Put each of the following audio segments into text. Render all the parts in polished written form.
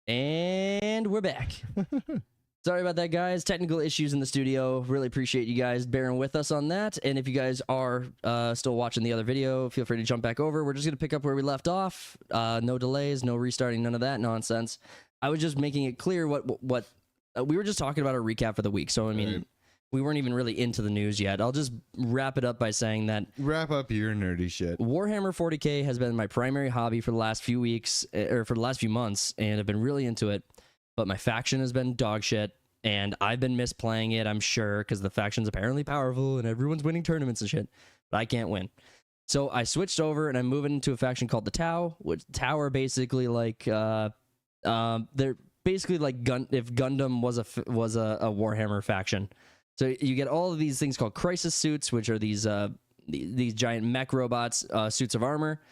And we're back. Sorry about that, guys. Technical issues in the studio. Really appreciate you guys bearing with us on that. And if you guys are still watching the other video, feel free to jump back over. We're just going to pick up where we left off. No delays, no restarting, none of that nonsense. I was just making it clear what we were just talking about a recap for the week. So, I mean, we weren't even really into the news yet. I'll just wrap it up by saying that... Wrap up your nerdy shit. Warhammer 40K has been my primary hobby for the last few weeks, or for the last few months, and I've been really into it. But my faction has been dog shit, and I've been misplaying it, I'm sure, because the faction's apparently powerful, and everyone's winning tournaments and shit, but I can't win. So I switched over, and I'm moving into a faction called the Tau, which Tau are basically like... they're basically like if Gundam was a Warhammer faction. So you get all of these things called crisis suits, which are these giant mech robots, suits of armor,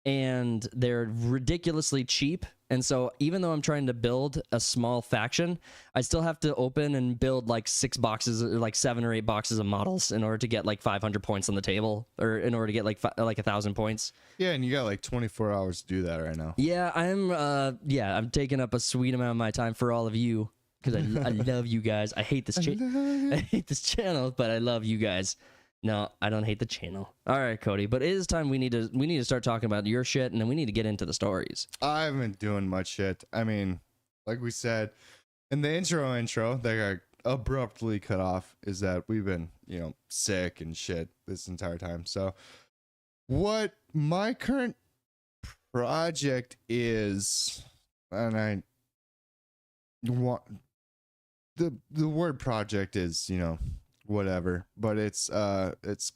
and they're ridiculously cheap. And so even though I'm trying to build a small faction, I still have to open and build like 6 boxes, like 7 or 8 boxes of models in order to get like 500 points on the table, or in order to get like 1,000 points. Yeah, and you got like 24 hours to do that right now. Yeah, I'm taking up a sweet amount of my time for all of you, because I love you guys. I hate this I hate this channel, but I love you guys. No, I don't hate the channel. All right, Cody, but it is time we need to start talking about your shit, and then we need to get into the stories. I haven't been doing much shit. I mean, like we said in the intro that got abruptly cut off, is that we've been, sick and shit this entire time. So what my current project is, and I want the word project is, whatever, but it's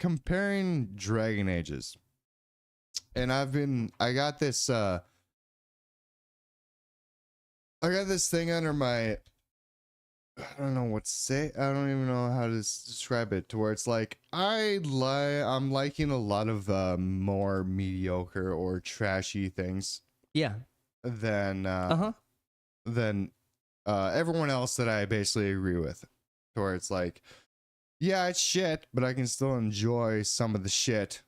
comparing Dragon Ages, and I got this thing under my, I don't know what to say, I don't even know how to describe it, to where it's like I'm liking a lot of more mediocre or trashy things than everyone else that I basically agree with, to where it's like, yeah, it's shit, but I can still enjoy some of the shit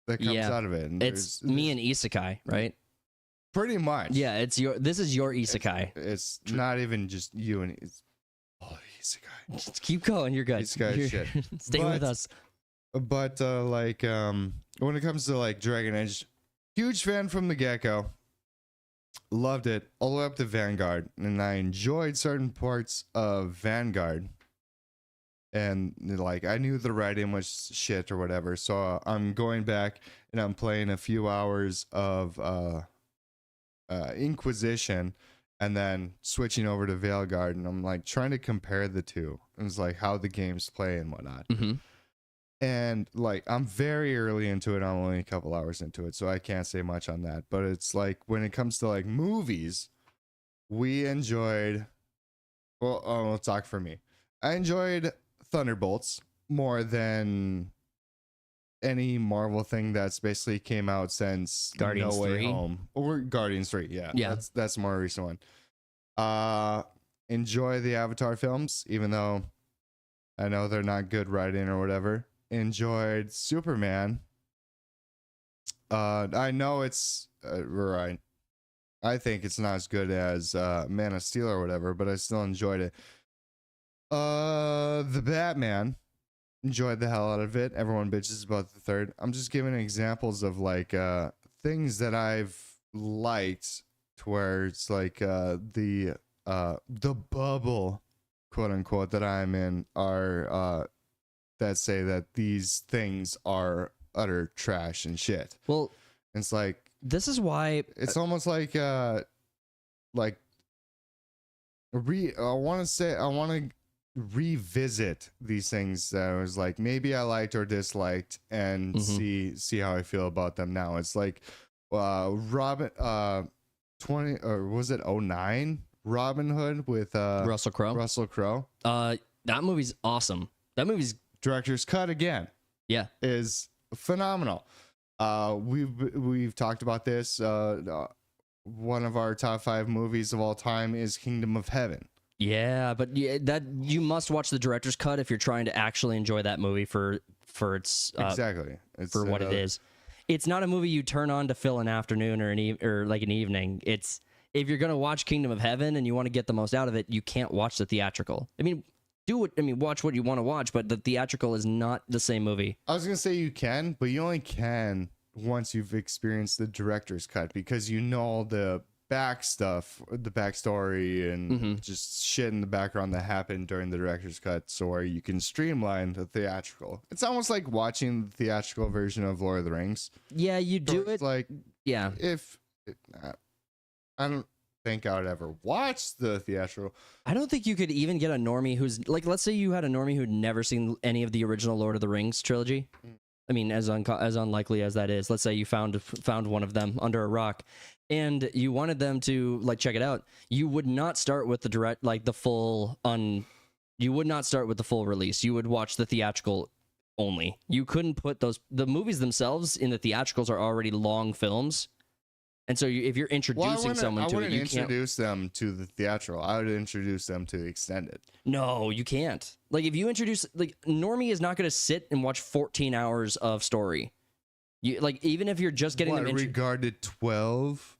that comes out of it. And it's me and Isekai, right? Pretty much. Yeah, this is your Isekai. It's not even just you and it's all Isekai. Just keep going, you're good. Isekai shit. Stay with us. But when it comes to like Dragon Age, huge fan from the get-go. Loved it all the way up to Vanguard, and I enjoyed certain parts of Vanguard. And like I knew the writing was shit or whatever, so I'm going back and I'm playing a few hours of Inquisition, and then switching over to Veilguard, and I'm like trying to compare the two. And it's like how the games play and whatnot. Mm-hmm. And like I'm very early into it. I'm only a couple hours into it, so I can't say much on that. But it's like when it comes to like movies, we enjoyed. Well, I'll talk for me. I enjoyed Thunderbolts more than any Marvel thing that's basically came out since Guardians No Way 3? Home, or Guardians 3. Yeah. That's a more recent one. Enjoy the Avatar films, even though I know they're not good writing or whatever. Enjoyed Superman. I know it's right. I think it's not as good as Man of Steel or whatever, but I still enjoyed it. The Batman, enjoyed the hell out of it. Everyone bitches about the third. I'm just giving examples of like things that I've liked, to where it's like the bubble, quote unquote, that I'm in are that say that these things are utter trash and shit. Well, it's like, this is why it's almost like I want to revisit these things that I was like maybe I liked or disliked, and see how I feel about them now. It's like Robin 20, or was it 09 Robin Hood with Russell Crowe. That movie's awesome. That movie's director's cut again. Yeah, is phenomenal. We've talked about this. One of our top 5 movies of all time is Kingdom of Heaven. Yeah, but that you must watch the director's cut if you're trying to actually enjoy that movie for its exactly for what it is. It's not a movie you turn on to fill an afternoon or an evening. It's if you're gonna watch Kingdom of Heaven and you want to get the most out of it, you can't watch the theatrical. I mean, watch what you want to watch, but the theatrical is not the same movie. I was gonna say you can, but you only can once you've experienced the director's cut, because you know all the back stuff, the backstory, and just shit in the background that happened during the director's cut, so where you can streamline the theatrical. It's almost like watching the theatrical version of Lord of the Rings. Yeah, you do it. Like, yeah, I don't think I would ever watch the theatrical. I don't think you could even get a normie who's like, let's say you had a normie who'd never seen any of the original Lord of the Rings trilogy. I mean, as unlikely as that is, let's say you found one of them under a rock, and you wanted them to like check it out. You would not start with the direct, like the full You would not start with the full release. You would watch the theatrical only. You couldn't put the movies themselves in the theatricals are already long films. And so if you're introducing someone to it, you can't introduce them to the theatrical. I would introduce them to the extended. No, you can't. Like if you introduce, like normie is not going to sit and watch 14 hours of story. You like, even if you're just getting them regarded 12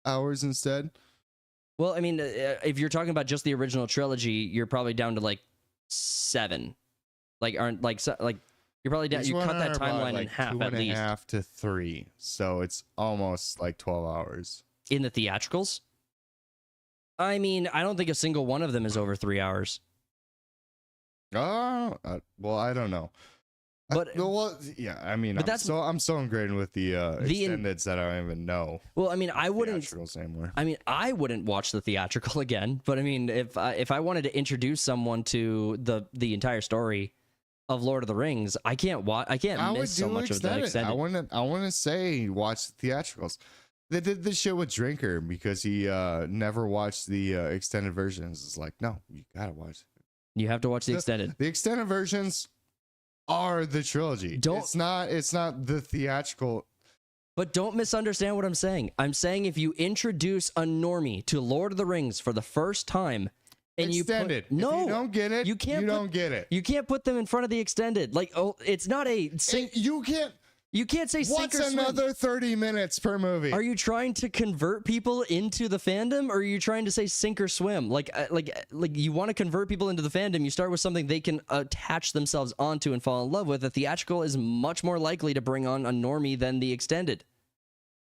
hours instead. Well, I mean, if you're talking about just the original trilogy, you're probably down to like 7. You're probably down. You cut that timeline like in half at least. 2.5 to 3, so it's almost like 12 hours in the theatricals. I mean, I don't think a single one of them is over 3 hours. Oh, well, I don't know. But yeah, I mean, but I'm so ingrained with the extendeds that I don't even know. Well, I mean, I wouldn't. Anymore. I mean, I wouldn't watch the theatrical again. But I mean, if I wanted to introduce someone to the entire story of Lord of the Rings, I can't miss so much of the extended. I want to say watch the theatricals. They did this shit with Drinker because he never watched the extended versions. It's like, no, you gotta watch it. You have to watch the extended. The extended versions are the trilogy. It's not the theatrical. But don't misunderstand what I'm saying. I'm saying if you introduce a normie to Lord of the Rings for the first time, and extended. If you don't get it, don't get it. You can't put them in front of the extended. Like, oh, it's not a you can't say sink or swim. What's another 30 minutes per movie? Are you trying to convert people into the fandom, or are you trying to say sink or swim? Like you want to convert people into the fandom, you start with something they can attach themselves onto and fall in love with. A theatrical is much more likely to bring on a normie than the extended.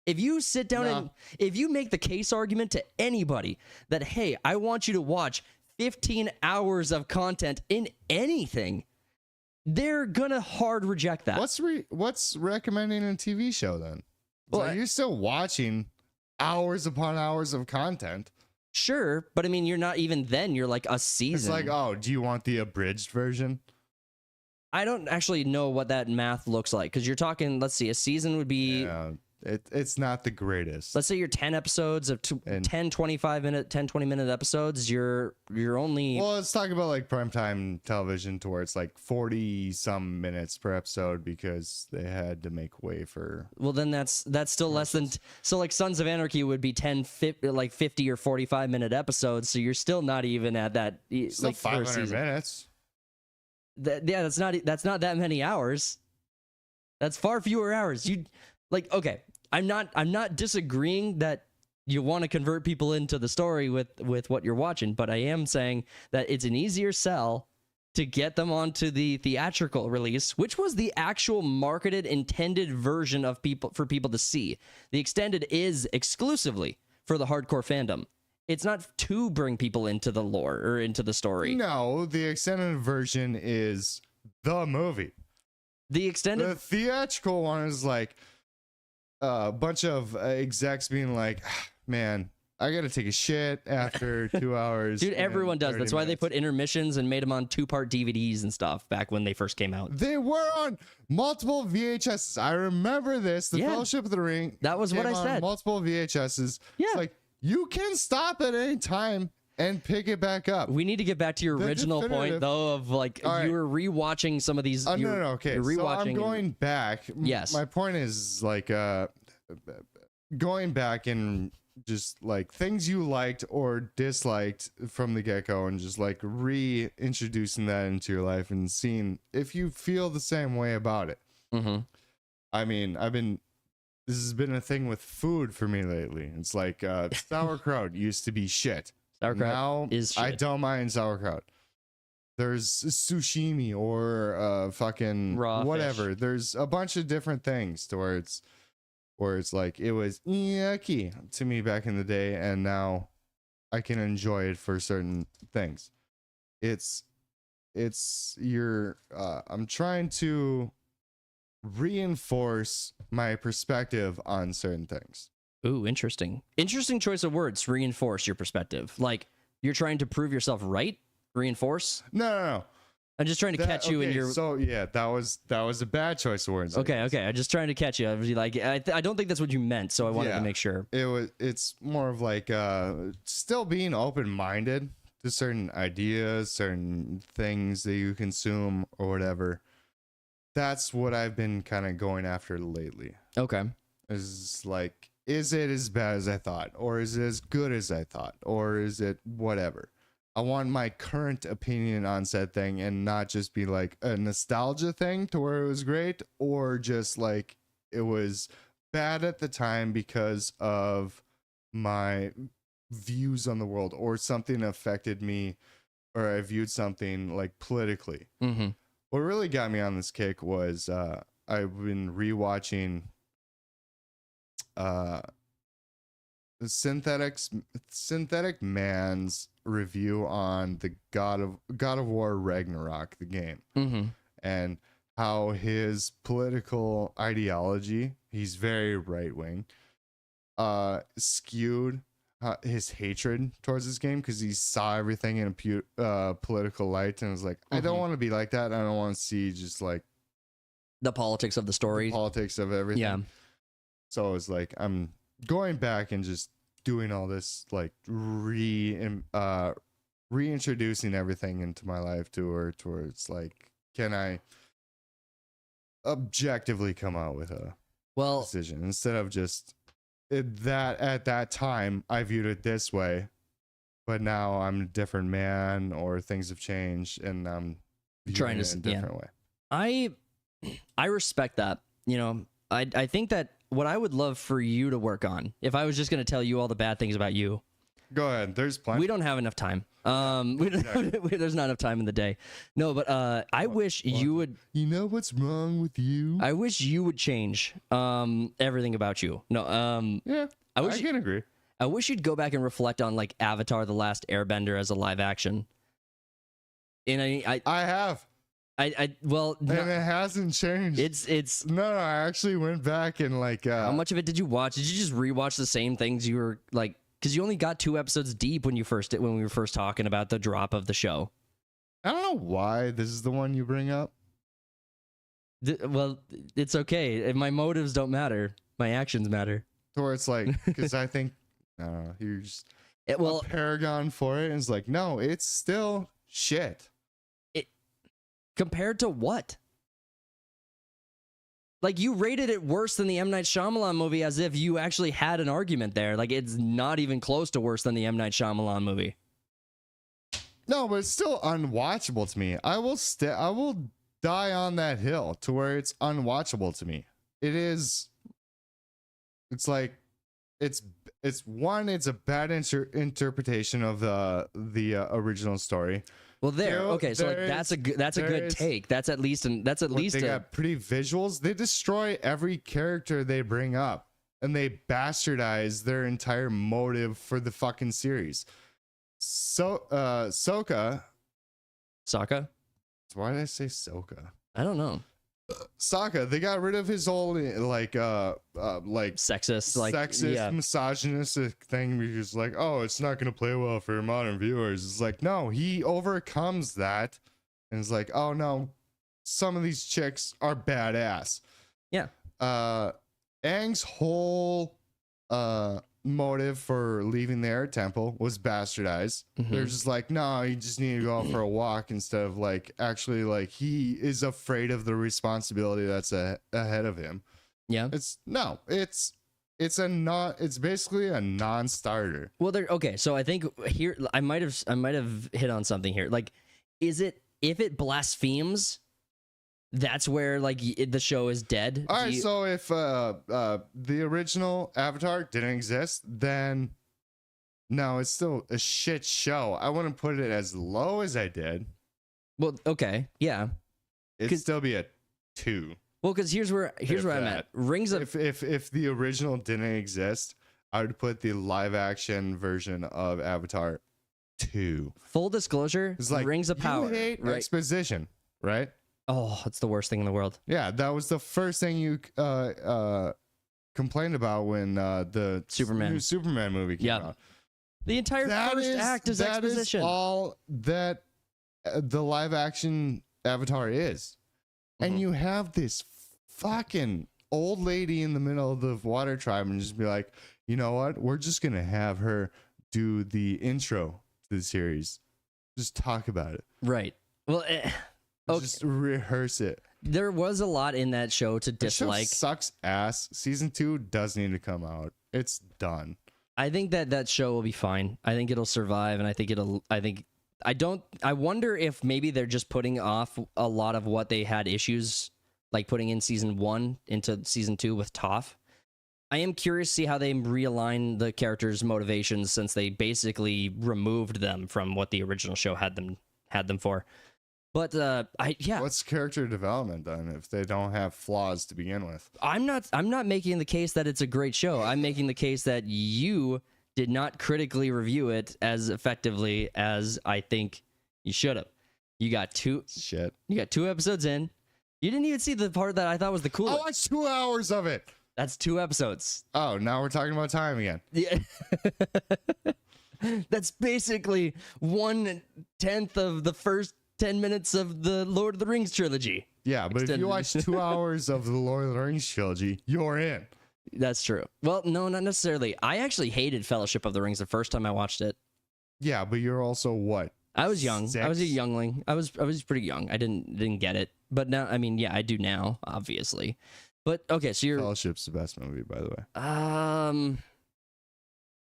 If you sit down and if you make the case argument to anybody that, hey, I want you to watch 15 hours of content in anything, they're gonna hard reject that. What's recommending a TV show then? Well, you're still watching hours upon hours of content. Sure, but I mean, you're not even then. You're like a season. It's like, oh, do you want the abridged version? I don't actually know what that math looks like, because you're talking. Let's see, a season would be. Yeah. It's not the greatest. Let's say you're 10 episodes of 10, 20 minute episodes. You're only. Well, let's talk about like primetime television to where it's like 40 some minutes per episode because they had to make way for. Well, then that's still less than. So like Sons of Anarchy would be 50 or 45 minute episodes. So you're still not even at that. Still like 500 minutes. That's not that many hours. That's far fewer hours. Okay. I'm not disagreeing that you want to convert people into the story with what you're watching, but I am saying that it's an easier sell to get them onto the theatrical release, which was the actual marketed intended version of for people to see. The extended is exclusively for the hardcore fandom. It's not to bring people into the lore or into the story. No, the extended version is the movie. The theatrical one is like a bunch of execs being like, man, I gotta take a shit after 2 hours. Dude, everyone does. That's why minutes. they put intermissions and made them on 2-part DVDs and stuff back when they first came out. They were on multiple VHSs. I remember this. The Fellowship of the Ring. That was what I said. Multiple VHSs. Yeah. It's like, you can stop at any time and pick it back up. We need to get back to your original point, though, of like you were rewatching some of these. No, okay. You're rewatching. So I'm going back. Yes. My point is like going back and just like things you liked or disliked from the get-go and just like reintroducing that into your life and seeing if you feel the same way about it. Mm-hmm. I mean, I've been this has been a thing with food for me lately. It's like sauerkraut used to be shit. Sauerkraut Now is shit. I don't mind sauerkraut. There's sushimi or fucking Raw whatever. fish. There's a bunch of different things to where it's like it was yucky to me back in the day, and now I can enjoy it for certain things. It's I'm trying to reinforce my perspective on certain things. Ooh, interesting. Interesting choice of words. Reinforce your perspective. Like you're trying to prove yourself right. Reinforce. No. I'm just trying to catch you in your. So yeah, that was a bad choice of words. Okay. I'm just trying to catch you. I was like, I don't think that's what you meant, so I wanted to make sure. It's more of like still being open-minded to certain ideas, certain things that you consume or whatever. That's what I've been kind of going after lately. Okay. Is like, is it as bad as I thought, or is it as good as I thought, or is it whatever? I want my current opinion on said thing and not just be like a nostalgia thing to where it was great, or just like it was bad at the time because of my views on the world, or something affected me, or I viewed something like politically. Mm-hmm. What really got me on this kick was I've been rewatching the Synthetic Man's review on the God of War Ragnarok, the game, and how his political ideology, he's very right wing, skewed his hatred towards this game because he saw everything in a political light and was like, I don't want to be like that. I don't want to see just like the politics of the story, politics of everything. Yeah. So it was like, I'm going back and just doing all this, like reintroducing everything into my life to where it's like, can I objectively come out with a decision instead of just that at that time I viewed it this way, but now I'm a different man, or things have changed and I'm trying to in a different way. I respect that. You know, I think that what I would love for you to work on, if I was just going to tell you all the bad things about you. Go ahead. There's plenty. We don't have enough time. There's not enough time in the day. No, but I wish you would. You know what's wrong with you? I wish you would change everything about you. No. Yeah. I can agree. I wish you'd go back and reflect on like Avatar: The Last Airbender as a live action. And I have. Well, and it hasn't changed. It's no, I actually went back and like how much of it did you watch? Did you just rewatch the same things you were like, because you only got 2 episodes deep when we were first talking about the drop of the show? I don't know why this is the one you bring up. Well, it's okay. My motives don't matter. My actions matter. Or it's like, because I think you're just a paragon for it, and it's like, no, it's still shit. Compared to what? Like, you rated it worse than the M. Night Shyamalan movie as if you actually had an argument there. Like, it's not even close to worse than the M. Night Shyamalan movie. No, but it's still unwatchable to me. I will die on that hill to where it's unwatchable to me. It's like, it's a bad interpretation of the original story. Well, so like that's a good take. That's at least they got pretty visuals. They destroy every character they bring up, and they bastardize their entire motive for the fucking series. So, Sokka. Why did I say Sokka? I don't know. Sokka, they got rid of his whole like sexist, misogynistic thing, because like, oh, it's not gonna play well for modern viewers. It's like, no, he overcomes that and is like, oh no, some of these chicks are badass. Yeah. Aang's whole motive for leaving the air temple was bastardized. They're just like, no, you just need to go out for a walk, instead of like actually like he is afraid of the responsibility that's ahead of him. Yeah. It's basically a non-starter. Well, so I think here I might have hit on something here. Like, if it blasphemes that's where like the show is dead. All right, so if the original Avatar didn't exist, then no, it's still a shit show. I wouldn't put it as low as I did. Well, okay, yeah. It'd still be a 2. Well, because here's where I'm at. Rings of If the original didn't exist, I would put the live action version of Avatar 2. Full disclosure, It's like Rings of Power. You hate right? exposition, right? Oh, it's the worst thing in the world. Yeah, that was the first thing you complained about when the new Superman movie came out. The entire first act is exposition. That is all that the live action Avatar is. And you have this fucking old lady in the middle of the water tribe and just be like, you know what? We're just going to have her do the intro to the series. Just talk about it. Right. Well, okay. Just rehearse it. There was a lot in that show to dislike. The show sucks ass. Season 2 does need to come out. It's done. I think that show will be fine. I think it'll survive, and I wonder if maybe they're just putting off a lot of what they had issues, like putting in season 1 into season 2 with Toph. I am curious to see how they realign the characters' motivations, since they basically removed them from what the original show had them for. But what's character development then if they don't have flaws to begin with? I'm not making the case that it's a great show. I'm making the case that you did not critically review it as effectively as I think you should have. You got 2 episodes in. You didn't even see the part that I thought was the coolest. I watched 2 hours of it. That's 2 episodes. Oh, now we're talking about time again. Yeah. That's basically 1/10 of the first 10 minutes of the Lord of the Rings trilogy. Yeah, but if you watch 2 hours of the Lord of the Rings trilogy, you're in. That's true. Well, no, not necessarily. I actually hated Fellowship of the Rings the first time I watched it. Yeah, but you're also what? I was young. 6? I was a youngling. I was pretty young. I didn't get it. But now, I mean, yeah, I do now, obviously. But okay, so you're Fellowship's the best movie, by the way.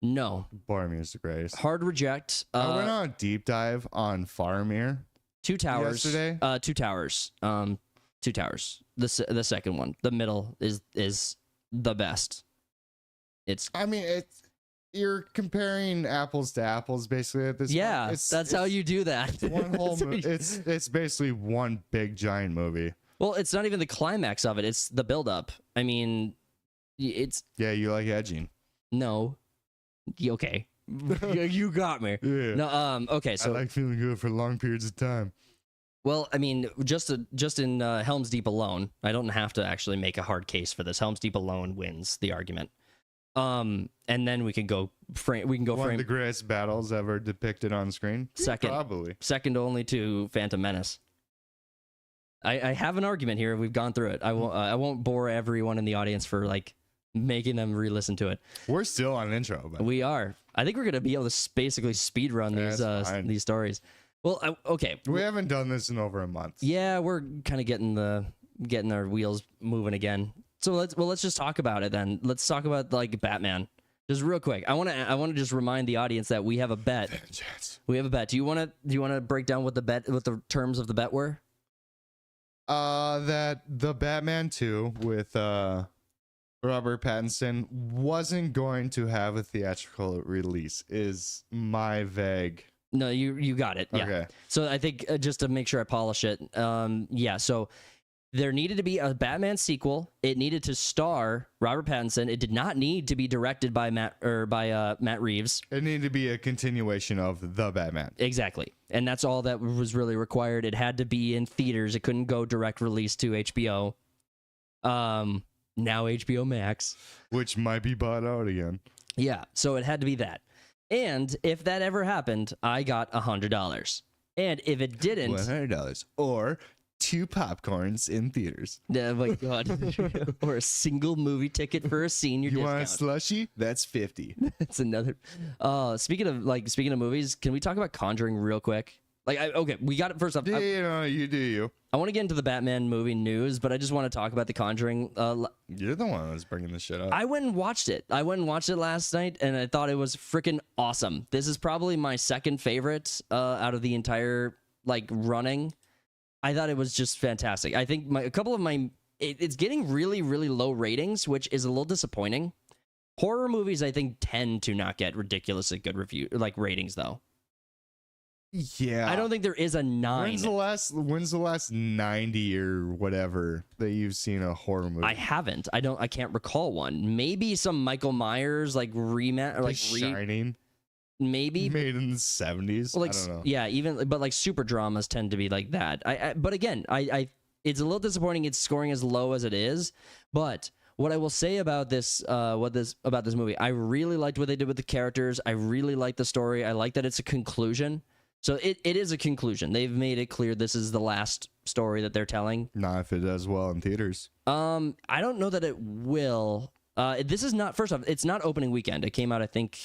No. Boromir is the greatest. Hard reject. I went on a deep dive on Faramir. 2 Towers. Yesterday. 2 Towers. 2 Towers. The second one. The middle is the best. You're comparing apples to apples basically at this point. Yeah, that's how you do that. One whole it's basically one big giant movie. Well, it's not even the climax of it. It's the build-up. I mean, it's... Yeah, you like edging. No. Okay. You got me. Yeah. No, okay, so... I like feeling good for long periods of time. Well, I mean, just in Helm's Deep alone, I don't have to actually make a hard case for this. Helm's Deep alone wins the argument. And then we can go frame... One of the greatest battles ever depicted on screen? Probably. Second only to Phantom Menace. I have an argument here. We've gone through it. I won't bore everyone in the audience for like making them re-listen to it. We're still on intro, but we are. I think we're gonna be able to basically speed run these stories. Well, okay. We haven't done this in over a month. Yeah, we're kind of getting our wheels moving again. So let's just talk about it then. Let's talk about like Batman. Just real quick. I want to just remind the audience that we have a bet. We have a bet. Do you want to break down what the terms of the bet were? That the Batman 2 with Robert Pattinson wasn't going to have a theatrical release is my vague. No, you got it. Yeah. Okay. So I think just to make sure I polish it, yeah. So there needed to be a Batman sequel. It needed to star Robert Pattinson. It did not need to be directed by Matt Reeves. It needed to be a continuation of the Batman. Exactly. And that's all that was really required. It had to be in theaters. It couldn't go direct release to HBO. Now HBO Max, which might be bought out again. Yeah, so it had to be that. And if that ever happened, I got $100. And if it didn't, $100 or 2 popcorns in theaters. Oh my god! Or a single movie ticket for a senior discount. You want a slushie? That's $50. That's another. Speaking of movies, can we talk about Conjuring real quick? Okay, we got it first off. You do you. I want to get into the Batman movie news, but I just want to talk about the Conjuring. You're the one that's bringing this shit up. I went and watched it. Last night, and I thought it was freaking awesome. This is probably my second favorite out of the entire running. I thought it was just fantastic. I think a couple of it's getting really, really low ratings, which is a little disappointing. Horror movies, I think, tend to not get ridiculously good ratings, though. Yeah, I don't think there is a 9. When's the last 90 or whatever that you've seen a horror movie? I haven't. I can't recall one. Maybe some Michael Myers Shining. Maybe made in the 70s. Like, I don't know. Yeah, even but like super dramas tend to be like that. But again, I it's a little disappointing it's scoring as low as it is. But what I will say about this movie, I really liked what they did with the characters. I really like the story. I like that it's a conclusion. So it is a conclusion. They've made it clear this is the last story that they're telling. Not if it does well in theaters. I don't know that it will. This is not, first off, it's not opening weekend. It came out, I think,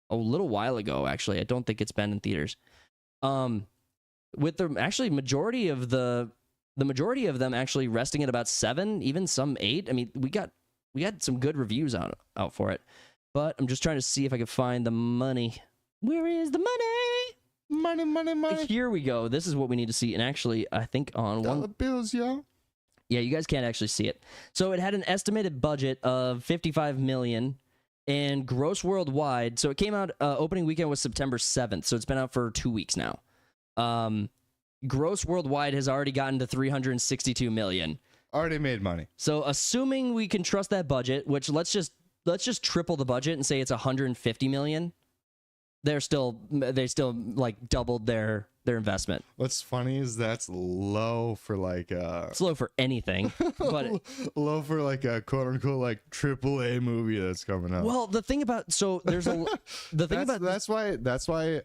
a little while ago, actually. I don't think it's been in theaters. With the actually majority of the majority of them actually resting at about 7, even some 8. I mean, we got some good reviews out for it. But I'm just trying to see if I can find the money. Where is the money? Money. Here we go. This is what we need to see. And actually, I think on dollar bills, y'all. Yeah, you guys can't actually see it. So it had an estimated budget of $55 million and gross worldwide. So it came out, opening weekend was September 7th. So it's been out for 2 weeks now. Gross worldwide has already gotten to $362 million. Already made money. So assuming we can trust that budget, which let's just triple the budget and say it's $150 million. They still like doubled their investment. What's funny is that's low for like it's low for anything, but low for like a quote unquote like AAA movie that's coming out. Well, the thing about that's why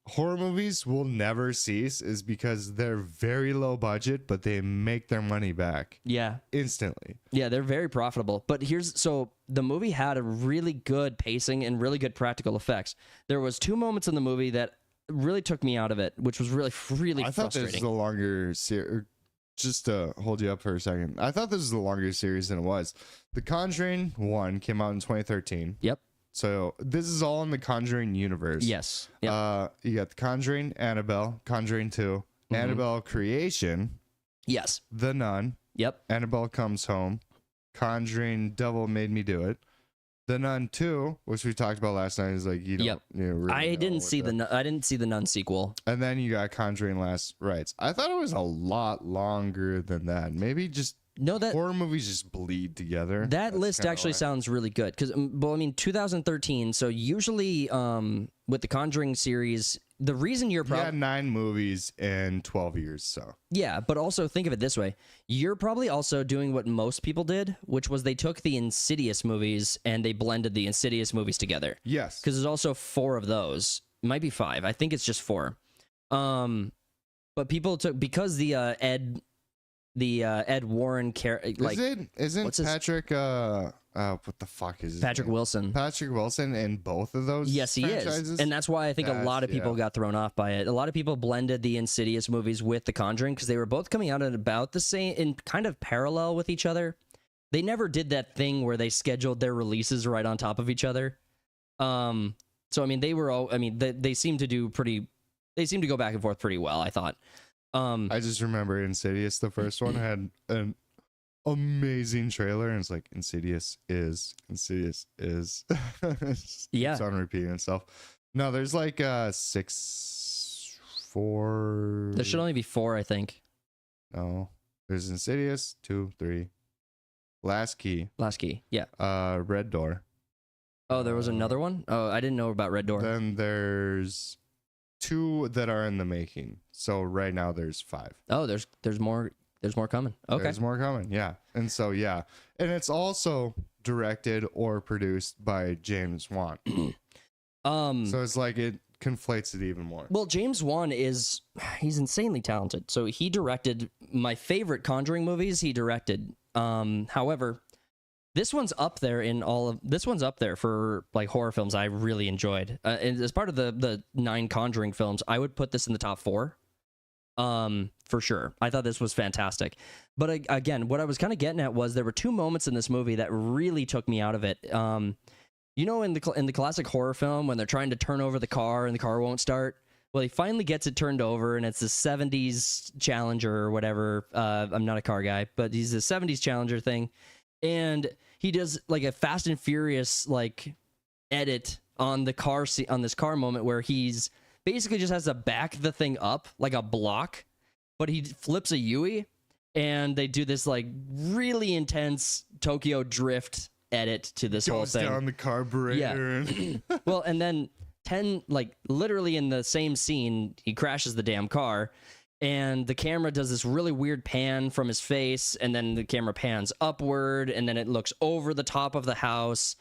horror movies will never cease is because they're very low budget, but they make their money back. Yeah. Instantly. Yeah, they're very profitable. But the movie had a really good pacing and really good practical effects. There was 2 moments in the movie that really took me out of it, which was really, really frustrating. I thought this was a longer series. Just to hold you up for a second, I thought this was a longer series than it was. The Conjuring 1 came out in 2013. Yep. So this is all in the Conjuring universe. Yes. Yep. You got the Conjuring, Annabelle, Conjuring 2, Annabelle Creation. Yes. The Nun. Yep. Annabelle Comes Home. Conjuring Devil Made Me Do It. The Nun 2, which we talked about last night, is like you don't. Really I didn't see the Nun sequel. And then you got Conjuring Last Rites. I thought it was a lot longer than that. Maybe just. No, that horror movies just bleed together. That list actually sounds really good because, well, I mean, 2013. So usually, with the Conjuring series, the reason you're probably 9 movies in 12 years. So yeah, but also think of it this way: you're probably also doing what most people did, which was they took the Insidious movies and they blended the Insidious movies together. Yes, because there's also 4 of those. It might be 5. I think it's just 4. But people took because the Ed Warren isn't Patrick what the fuck is his Patrick name? Wilson. Patrick Wilson in both of those. Yes, he franchises? is, and that's why I think a lot of people got thrown off by it. A lot of people blended the Insidious movies with the Conjuring because they were both coming out at about the same, in kind of parallel with each other. They never did that thing where they scheduled their releases right on top of each other. So I mean, they seem to do pretty. They seem to go back and forth pretty well, I thought. I just remember Insidious, the first one, had an amazing trailer, and it's like Insidious is yeah, it's on repeating itself. No, there's like 4. There should only be 4, I think. No, there's Insidious 2, 3, Last Key, yeah. Red Door. Oh, there was another one. Oh, I didn't know about Red Door. Then there's 2 that are in the making. So right now there's 5. Oh, there's more. There's more coming. Okay. There's more coming. Yeah. And so, yeah. And it's also directed or produced by James Wan. So it's like it conflates it even more. Well, James Wan he's insanely talented. So he directed my favorite Conjuring movies. He directed. However, this one's up there for like horror films I really enjoyed. And as part of the 9 Conjuring films, I would put this in the top 4. For sure. I thought this was fantastic. But again, what I was kind of getting at was there were 2 moments in this movie that really took me out of it. You know, in the classic horror film when they're trying to turn over the car and the car won't start, Well, he finally gets it turned over, and it's the 70s Challenger or whatever. I'm not a car guy, but he's the 70s Challenger thing. And he does like a Fast and Furious like edit on the car on this car moment where he's basically just has to back the thing up like a block, but he flips a Yui, and they do this like really intense Tokyo drift edit to this whole Goes thing. down the carburetor. Yeah. Well, and then like literally in the same scene, he crashes the damn car, and the camera does this really weird pan from his face, and then the camera pans upward, and then it looks over the top of the house,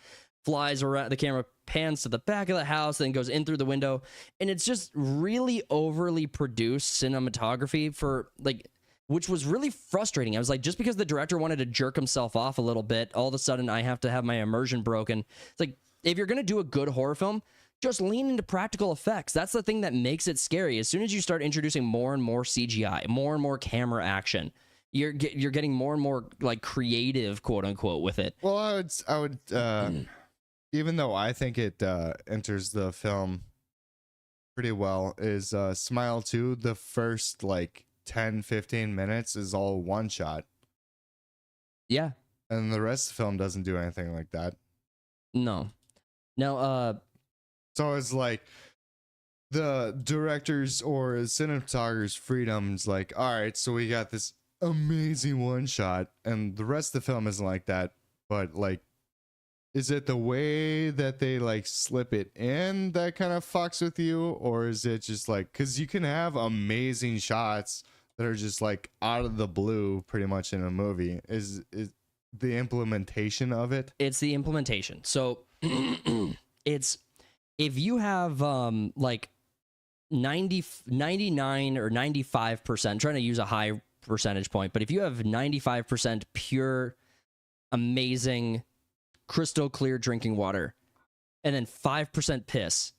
flies around, the camera pans to the back of the house, then goes in through the window, and it's just really overly produced cinematography for like, which was really frustrating. I was like, just because the director wanted to jerk himself off a little bit, all of a sudden I have to have my immersion broken. It's like, if you're gonna do a good horror film, just lean into practical effects. That's the thing that makes it scary. As soon as you start introducing more and more CGI, more and more camera action, you're getting more and more like creative, quote unquote, with it. Well, I would, even though I think it enters the film pretty well, is Smile 2, the first like 10-15 minutes is all one shot. Yeah. And the rest of the film doesn't do anything like that. No. Now, so it's like the director's or cinematographer's freedom's like, all right, so we got this amazing one shot, and the rest of the film isn't like that. But like, is it the way that they like slip it in that kind of fucks with you, or is it just like, because you can have amazing shots that are just like out of the blue pretty much in a movie? Is the implementation of it? It's the implementation. So it's, if you have like 99 or 95%, trying to use a high percentage point, but if you have 95% pure, amazing, crystal clear drinking water, and then 5% piss,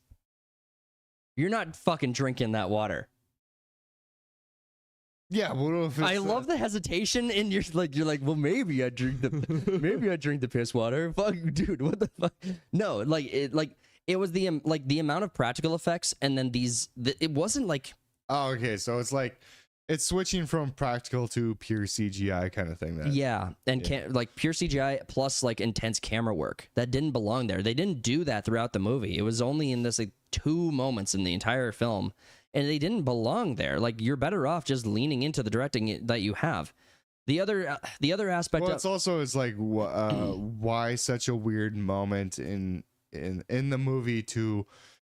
you're not fucking drinking that water. Yeah, what if it's, I love the hesitation, and you're like, well, maybe I drink the piss water. Fuck, dude, what the fuck? No, it was the amount of practical effects, and then it wasn't like. Oh, okay, so it's like it's switching from practical to pure CGI kind of thing. Then. Yeah, and like pure CGI plus like intense camera work that didn't belong there. They didn't do that throughout the movie. It was only in this like 2 moments in the entire film, and they didn't belong there. Like, you're better off just leaning into the directing that you have. The other aspect. Well, it's also is like why such a weird moment in the movie to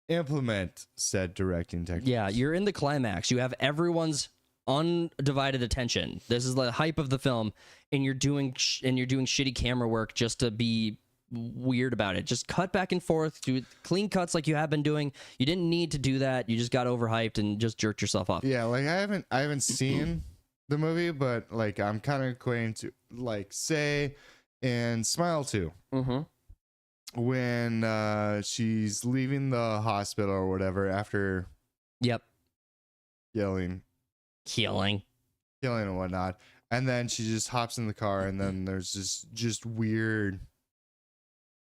implement said directing techniques. Yeah, you're in the climax. You have everyone's undivided attention. This is the hype of the film, and you're doing shitty camera work just to be weird about it. Just cut back and forth, do clean cuts like you have been doing. You didn't need to do that. You just got overhyped and just jerked yourself off. Yeah, like I haven't seen the movie, but like I'm kind of equating to like say in Smile 2. Mm-hmm. When she's leaving the hospital or whatever after killing and whatnot, and then she just hops in the car, and then there's just weird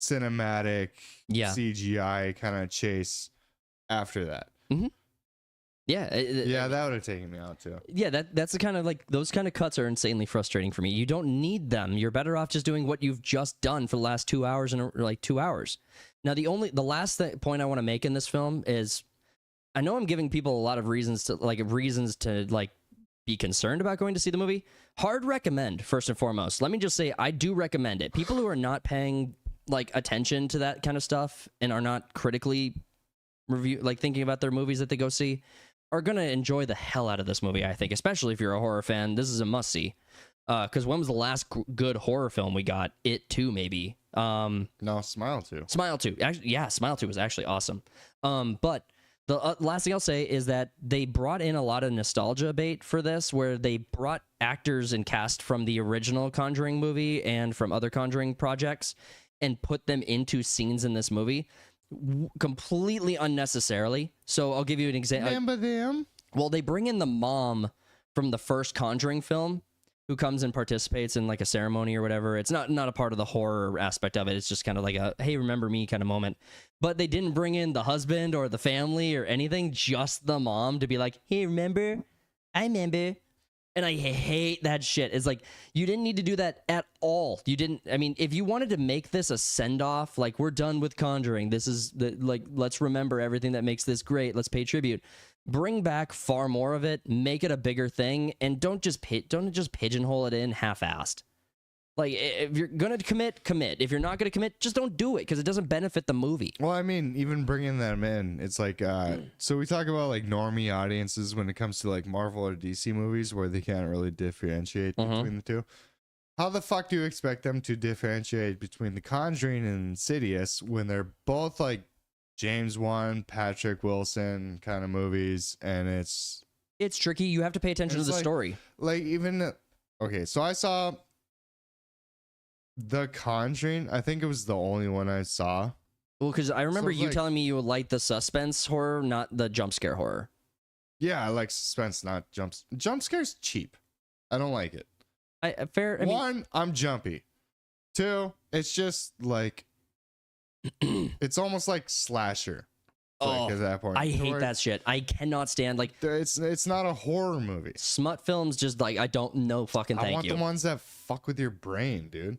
cinematic CGI kind of chase after that. Mm-hmm. Yeah, that would have taken me out too. Yeah, that's the kind of like, those kind of cuts are insanely frustrating for me. You don't need them. You're better off just doing what you've just done for the last 2 hours and like 2 hours. Now, the last point I want to make in this film is, I know I'm giving people a lot of reasons to be concerned about going to see the movie. Hard recommend, first and foremost. Let me just say, I do recommend it. People who are not paying like attention to that kind of stuff and are not critically thinking about their movies that they go see are going to enjoy the hell out of this movie, I think, especially if you're a horror fan. This is a must-see. Because when was the last good horror film we got? It 2, maybe. No, Smile 2. Smile 2. Actually, yeah, Smile 2 was actually awesome. But the last thing I'll say is that they brought in a lot of nostalgia bait for this, where they brought actors and cast from the original Conjuring movie and from other Conjuring projects and put them into scenes in this movie completely unnecessarily. So I'll give you an example. Remember them? Well, they bring in the mom from the first Conjuring film, who comes and participates in like a ceremony or whatever. It's not a part of the horror aspect of it. It's just kind of like a hey, remember me kind of moment. But they didn't bring in the husband or the family or anything, just the mom to be like, hey, remember? I remember. And I hate that shit. It's like, you didn't need to do that at all. You didn't, I mean, if you wanted to make this a send-off, like, we're done with Conjuring. This is, like, let's remember everything that makes this great. Let's pay tribute. Bring back far more of it. Make it a bigger thing. And don't just pigeonhole it in half-assed. Like, if you're going to commit. If you're not going to commit, just don't do it because it doesn't benefit the movie. Well, I mean, even bringing them in, it's like, so we talk about like normie audiences when it comes to like Marvel or DC movies where they can't really differentiate between the two. How the fuck do you expect them to differentiate between The Conjuring and Insidious when they're both like James Wan, Patrick Wilson kind of movies, and it's tricky. You have to pay attention to the story. Like even, okay, so I saw The Conjuring. I think it was the only one I saw. Well, because I remember you like, telling me you like the suspense horror, not the jump scare horror. Yeah, I like suspense, not jumps. Jump scare's cheap. I don't like it. One, I'm jumpy. Two, it's just like it's almost like slasher. Like at that point. I hate that shit. I cannot stand like it's not a horror movie. Smut films. Just like I don't know. Fucking thank you. I want the ones that fuck with your brain, dude.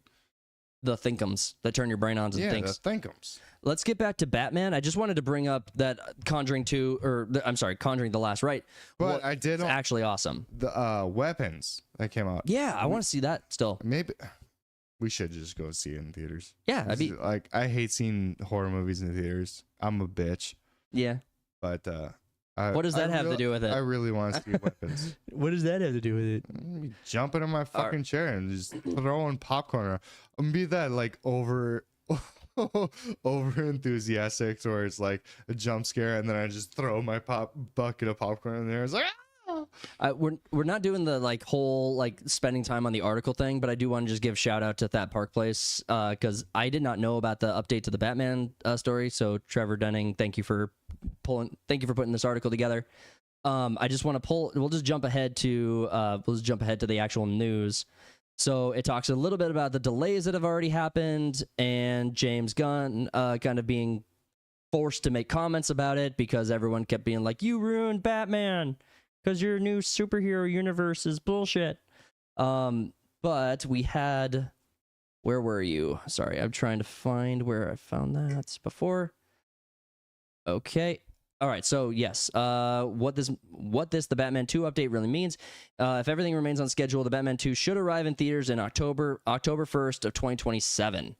The thinkums that turn your brain on to things. The thinkums. Let's get back to Batman. I just wanted to bring up that Conjuring 2, or Conjuring the Last Rite. But I did actually awesome. The weapons that came out. Yeah, I want to see that still. Maybe we should just go see it in theaters. Yeah, I'd be like, I hate seeing horror movies in theaters. I'm a bitch. Yeah. But what does that have to do with it? I really want to see weapons. What does that have to do with it? Jumping in my fucking chair and just throwing popcorn around. I'm be that like over enthusiastic, where it's like a jump scare and then I just throw my bucket of popcorn in there. It's like, we're not doing the like whole like spending time on the article thing, but I do want to just give shout out to That Park Place because I did not know about the update to the Batman story. So Trevor Dunning, thank you for putting this article together. I just want to we'll just jump ahead to the actual news. So it talks a little bit about the delays that have already happened and James Gunn kind of being forced to make comments about it because everyone kept being like, you ruined Batman because your new superhero universe is bullshit. But we had, where were you? Sorry, I'm trying to find where I found that before. Okay. All right, so yes, what this the Batman 2 update really means, if everything remains on schedule, the Batman 2 should arrive in theaters in October 1st of 2027.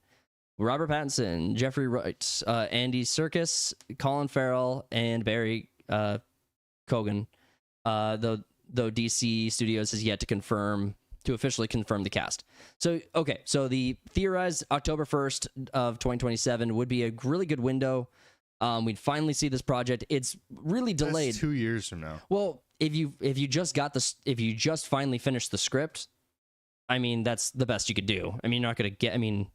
Robert Pattinson, Jeffrey Wright, Andy Serkis, Colin Farrell, and Barry Keoghan, though DC Studios has yet to officially confirm the cast. So, okay, so the theorized October 1st of 2027 would be a really good window. We'd finally see this project. It's really delayed. That's 2 years from now. Well, if you just finally finished the script, I mean, that's the best you could do. I mean, you're not gonna get. I mean,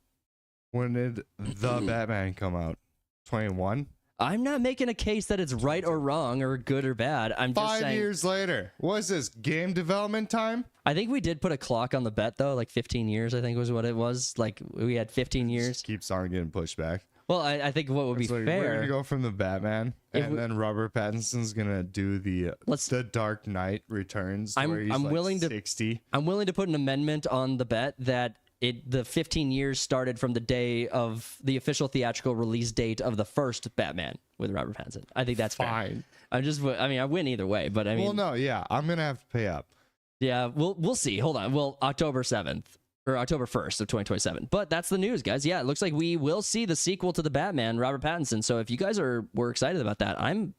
when did the Batman come out? 21. I'm not making a case that it's right or wrong or good or bad. I'm just saying. 5 years later. What is this, game development time? I think we did put a clock on the bet though, like 15 years. I think was what it was. Like we had 15 years. Just keeps on getting pushed back. Well, I think what would be fair. We're gonna go from the Batman, and then Robert Pattinson's gonna do the Dark Knight Returns. I'm willing to 60. I'm willing to put an amendment on the bet that the 15 years started from the day of the official theatrical release date of the first Batman with Robert Pattinson. I think that's fine. Fair. I win either way, but I mean. Well, no, yeah, I'm gonna have to pay up. Yeah, we'll see. Hold on. Well, October 7th. Or October 1st of 2027. But that's the news, guys. Yeah, it looks like we will see the sequel to the Batman, Robert Pattinson. So if you guys were excited about that, I'm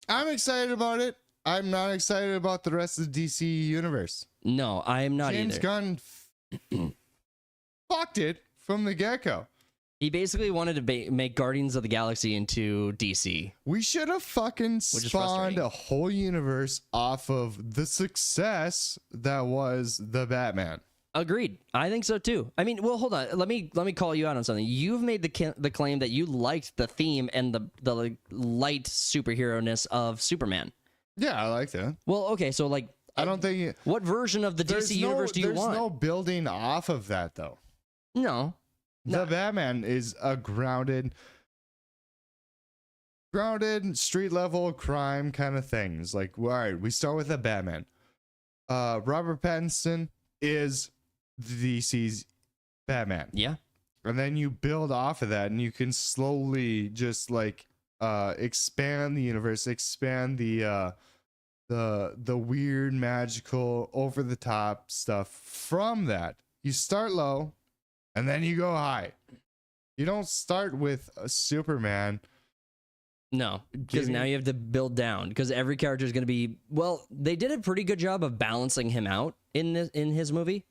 excited about it. I'm not excited about the rest of the DC universe. No, I am not James either. Gunn fucked it from the get-go. He basically wanted to make Guardians of the Galaxy into DC. We should have fucking spawned a whole universe off of the success that was the Batman. Agreed. I think so too. I mean, well, hold on. Let me call you out on something. You've made the claim that you liked the theme and the like, light superhero-ness of Superman. Yeah, I like that. Well, okay, so like I don't think What version of the DC universe do you want? There's no building off of that though. No. The Batman is a grounded street level crime kind of things. Like, all right, we start with the Batman. Robert Pattinson is the DC's Batman. Yeah. And then you build off of that, and you can slowly just like expand the universe, expand the weird, magical, over the top stuff from that. You start low, and then you go high. You don't start with a Superman. No, because now you have to build down, because every character is going to be, well, they did a pretty good job of balancing him out in his movie,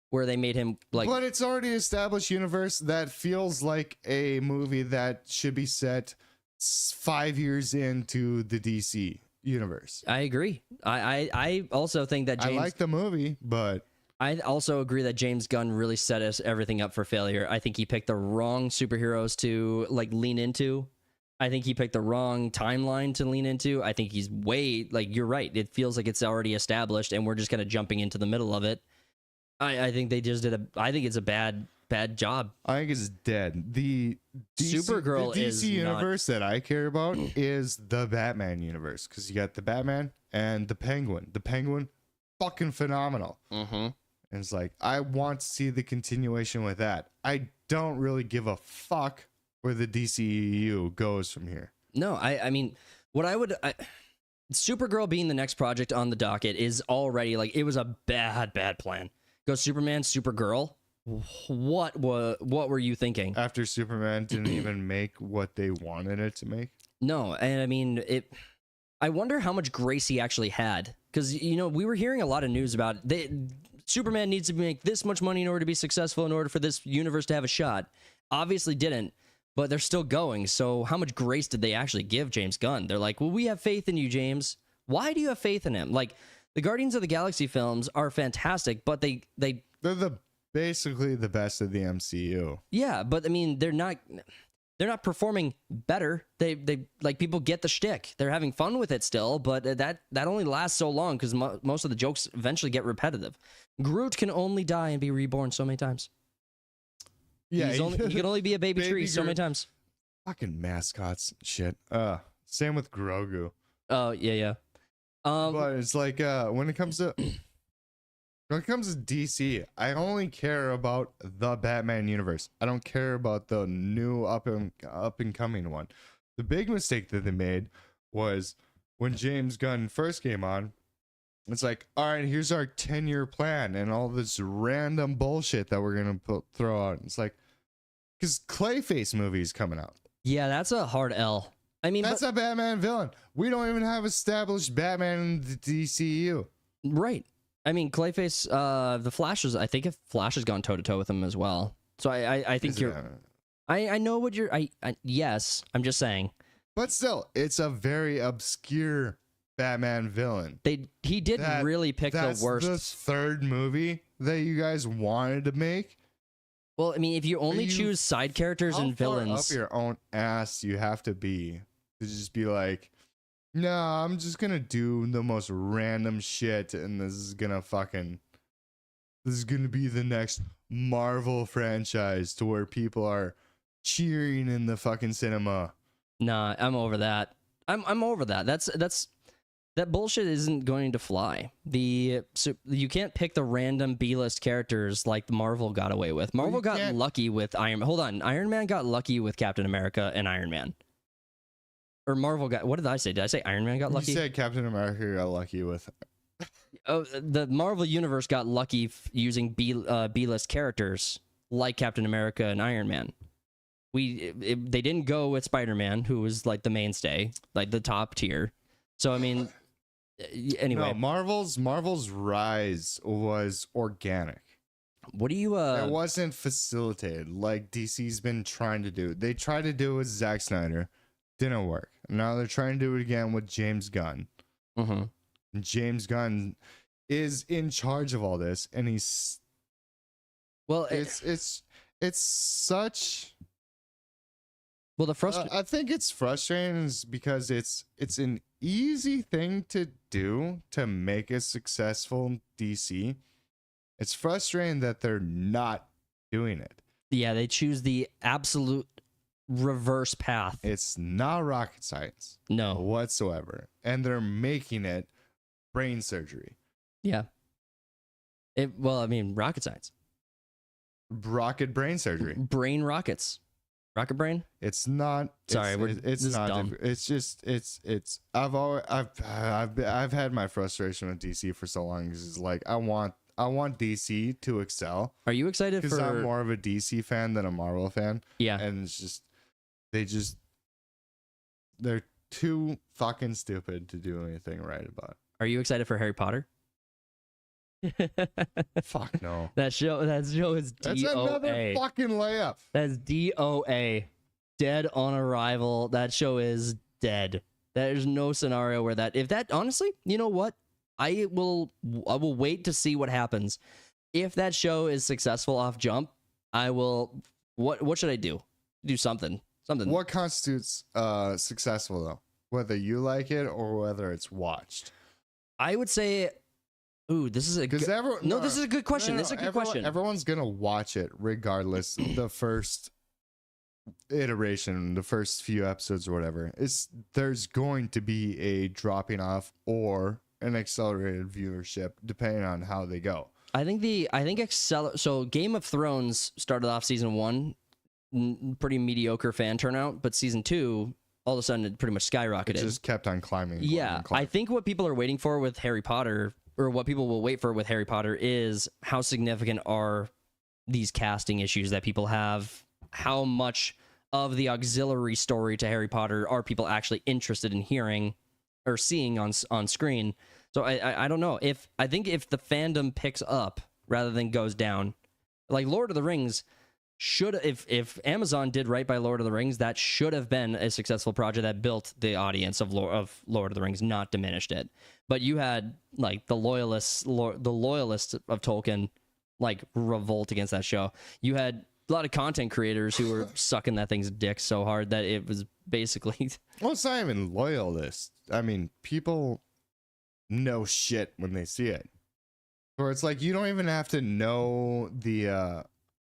where they made him like, but it's already established universe that feels like a movie that should be set 5 years into the DC universe. I agree. I also think that I like the movie, but I also agree that James Gunn really set everything up for failure. I think he picked the wrong superheroes to like lean into. I think he picked the wrong timeline to lean into. I think he's like, you're right. It feels like it's already established and we're just kind of jumping into the middle of it. I think they just I think it's a bad job. I think it's dead. The Supergirl the DC is universe that I care about is the Batman universe, because you got the Batman and the Penguin. The Penguin, fucking phenomenal. Mm-hmm. And it's like, I want to see the continuation with that. I don't really give a fuck where the DCEU goes from here. No, I mean, what Supergirl being the next project on the docket is already like, it was a bad plan. Go Superman, Supergirl. What were you thinking? After Superman didn't even make what they wanted it to make? No, and I mean, I wonder how much grace he actually had, because we were hearing a lot of news about Superman needs to make this much money in order to be successful, in order for this universe to have a shot. Obviously didn't, but they're still going. So how much grace did they actually give James Gunn? They're like, well, we have faith in you, James. Why do you have faith in him? Like, the Guardians of the Galaxy films are fantastic, but they're basically the best of the MCU. Yeah, but I mean, they're not performing better. They like, people get the shtick. They're having fun with it still, but that only lasts so long, because most of the jokes eventually get repetitive. Groot can only die and be reborn so many times. Yeah, he can only be a baby tree so many times. Fucking mascots and shit. Same with Grogu. Oh yeah. But it's like when it comes to DC, I only care about the Batman universe. I don't care about the new up and coming one. The big mistake that they made was when James Gunn first came on. It's like, all right, here's our 10-year plan and all this random bullshit that we're gonna throw out. It's like, because Clayface movie is coming out. Yeah, that's a hard L. I mean, that's a Batman villain. We don't even have established Batman in the DCU. Right. I mean, Clayface, the Flash I think if Flash has gone toe to toe with him as well. So I think I know what you're. Yes, I'm just saying. But still, it's a very obscure Batman villain. He did really pick the worst. That's the third movie that you guys wanted to make. Well, I mean, if you only choose side characters and villains, how far up your own ass you have to be to just be like, no, I'm just gonna do the most random shit, and this is gonna be the next Marvel franchise to where people are cheering in the fucking cinema. Nah, I'm over that. I'm over that. That bullshit isn't going to fly. You can't pick the random B-list characters like Marvel got away with. Marvel got lucky with Iron Man got lucky with Captain America and Iron Man. Or Marvel got, what did I say? Did I say Iron Man got lucky? You said Captain America got lucky with. Oh, the Marvel universe got lucky using B-list characters like Captain America and Iron Man. They didn't go with Spider-Man, who was like the mainstay, like the top tier. So I mean, anyway, no, Marvel's rise was organic. What do you? It wasn't facilitated like DC's been trying to do. They tried to do it with Zack Snyder, didn't work. Now they're trying to do it again with James Gunn. Mm-hmm. And James Gunn is in charge of all this, and he's it's such. Well, the frustration. I think it's frustrating is because it's an easy thing to do to make a successful DC. It's frustrating that they're not doing it. Yeah, they choose the absolute reverse path. It's not rocket science No. whatsoever, and they're making it brain surgery. Yeah. Well, I mean, rocket science. Rocket brain surgery. Brain rockets. Rocket brain? It's not. Sorry, it's this is not. dumb. It's just. It's. I've had my frustration with DC for so long. It's like I want DC to excel. Are you excited Because for? I'm more of a DC fan than a Marvel fan. Yeah. And it's just they're too fucking stupid to do anything right about. Are you excited for Harry Potter? Fuck no. That show is That's another DOA. fucking layup. That's DOA. Dead on arrival. That show is dead. There's no scenario where if that honestly, you know what? I will wait to see what happens. If that show is successful off jump, I will what should I do? Do something. Something. What constitutes successful though? Whether you like it or whether it's watched. I would say this is a Because this is a good question. This is a good question. Everyone's gonna watch it regardless. The first iteration, the first few episodes or whatever. There's going to be a dropping off or an accelerated viewership depending on how they go. I think so Game of Thrones started off season 1 pretty mediocre fan turnout, but season 2 all of a sudden it pretty much skyrocketed. It just kept on climbing. Yeah, I think what people are waiting for with Harry Potter, or what people will wait for with Harry Potter, is how significant are these casting issues that people have? How much of the auxiliary story to Harry Potter are people actually interested in hearing or seeing on screen? So I don't know. I think if the fandom picks up rather than goes down, like Lord of the Rings should, if Amazon did right by Lord of the Rings, that should have been a successful project that built the audience of Lord of the Rings, not diminished it. But you had like the loyalists of Tolkien like revolt against that show. You had a lot of content creators who were sucking that thing's dick so hard that it was basically well, it's not even loyalist. I mean, people know shit when they see it. Or it's like you don't even have to know the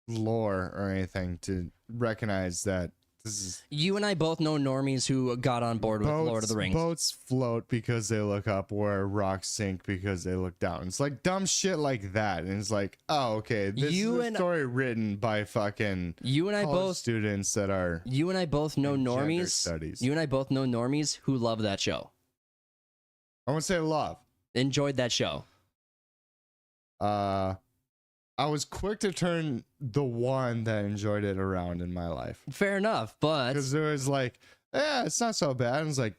lore or anything to recognize that this is. You and I both know normies who got on board with Lord of the Rings. Boats float because they look up, where rocks sink because they look down. It's like dumb shit like that, and it's like, oh, okay, this is a story written by fucking students that are. You and I both know normies. Studies. You and I both know normies who love that show. I won't say love. Enjoyed that show. I was quick to turn the one that enjoyed it around in my life. Fair enough, but because there was like, yeah, it's not so bad. And it's like,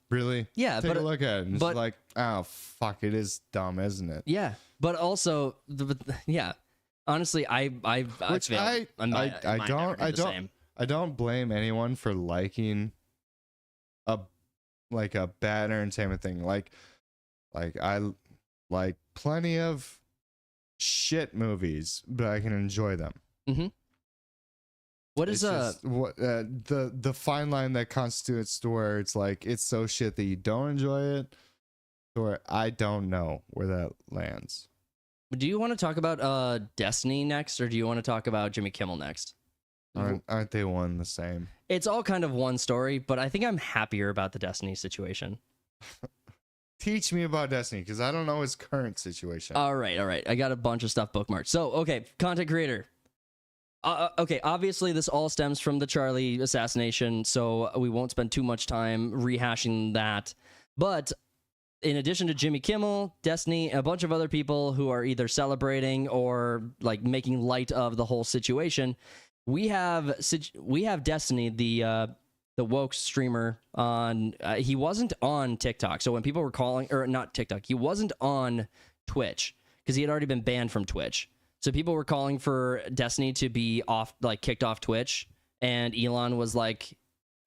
really? Yeah, take a look at it. And it's like, oh fuck, it is dumb, isn't it? Yeah, but also, honestly, I don't blame anyone for liking a bad entertainment thing. Like I like plenty of shit movies, but I can enjoy them. Mm-hmm. What is the fine line that constitutes to where it's like it's so shit that you don't enjoy it, or I don't know where that lands. Do you want to talk about Destiny next, or do you want to talk about Jimmy Kimmel next? Aren't they one the same? It's all kind of one story, but I think I'm happier about the Destiny situation. Teach me about Destiny, because I don't know his current situation. All right. I got a bunch of stuff bookmarked. So, okay, content creator. Okay, obviously this all stems from the Charlie assassination, so we won't spend too much time rehashing that. But in addition to Jimmy Kimmel, Destiny, a bunch of other people who are either celebrating or like making light of the whole situation, we have Destiny, the woke streamer on. He wasn't on TikTok, so when people were calling, or not TikTok, he wasn't on Twitch because he had already been banned from Twitch. So people were calling for Destiny to be kicked off Twitch, and Elon was like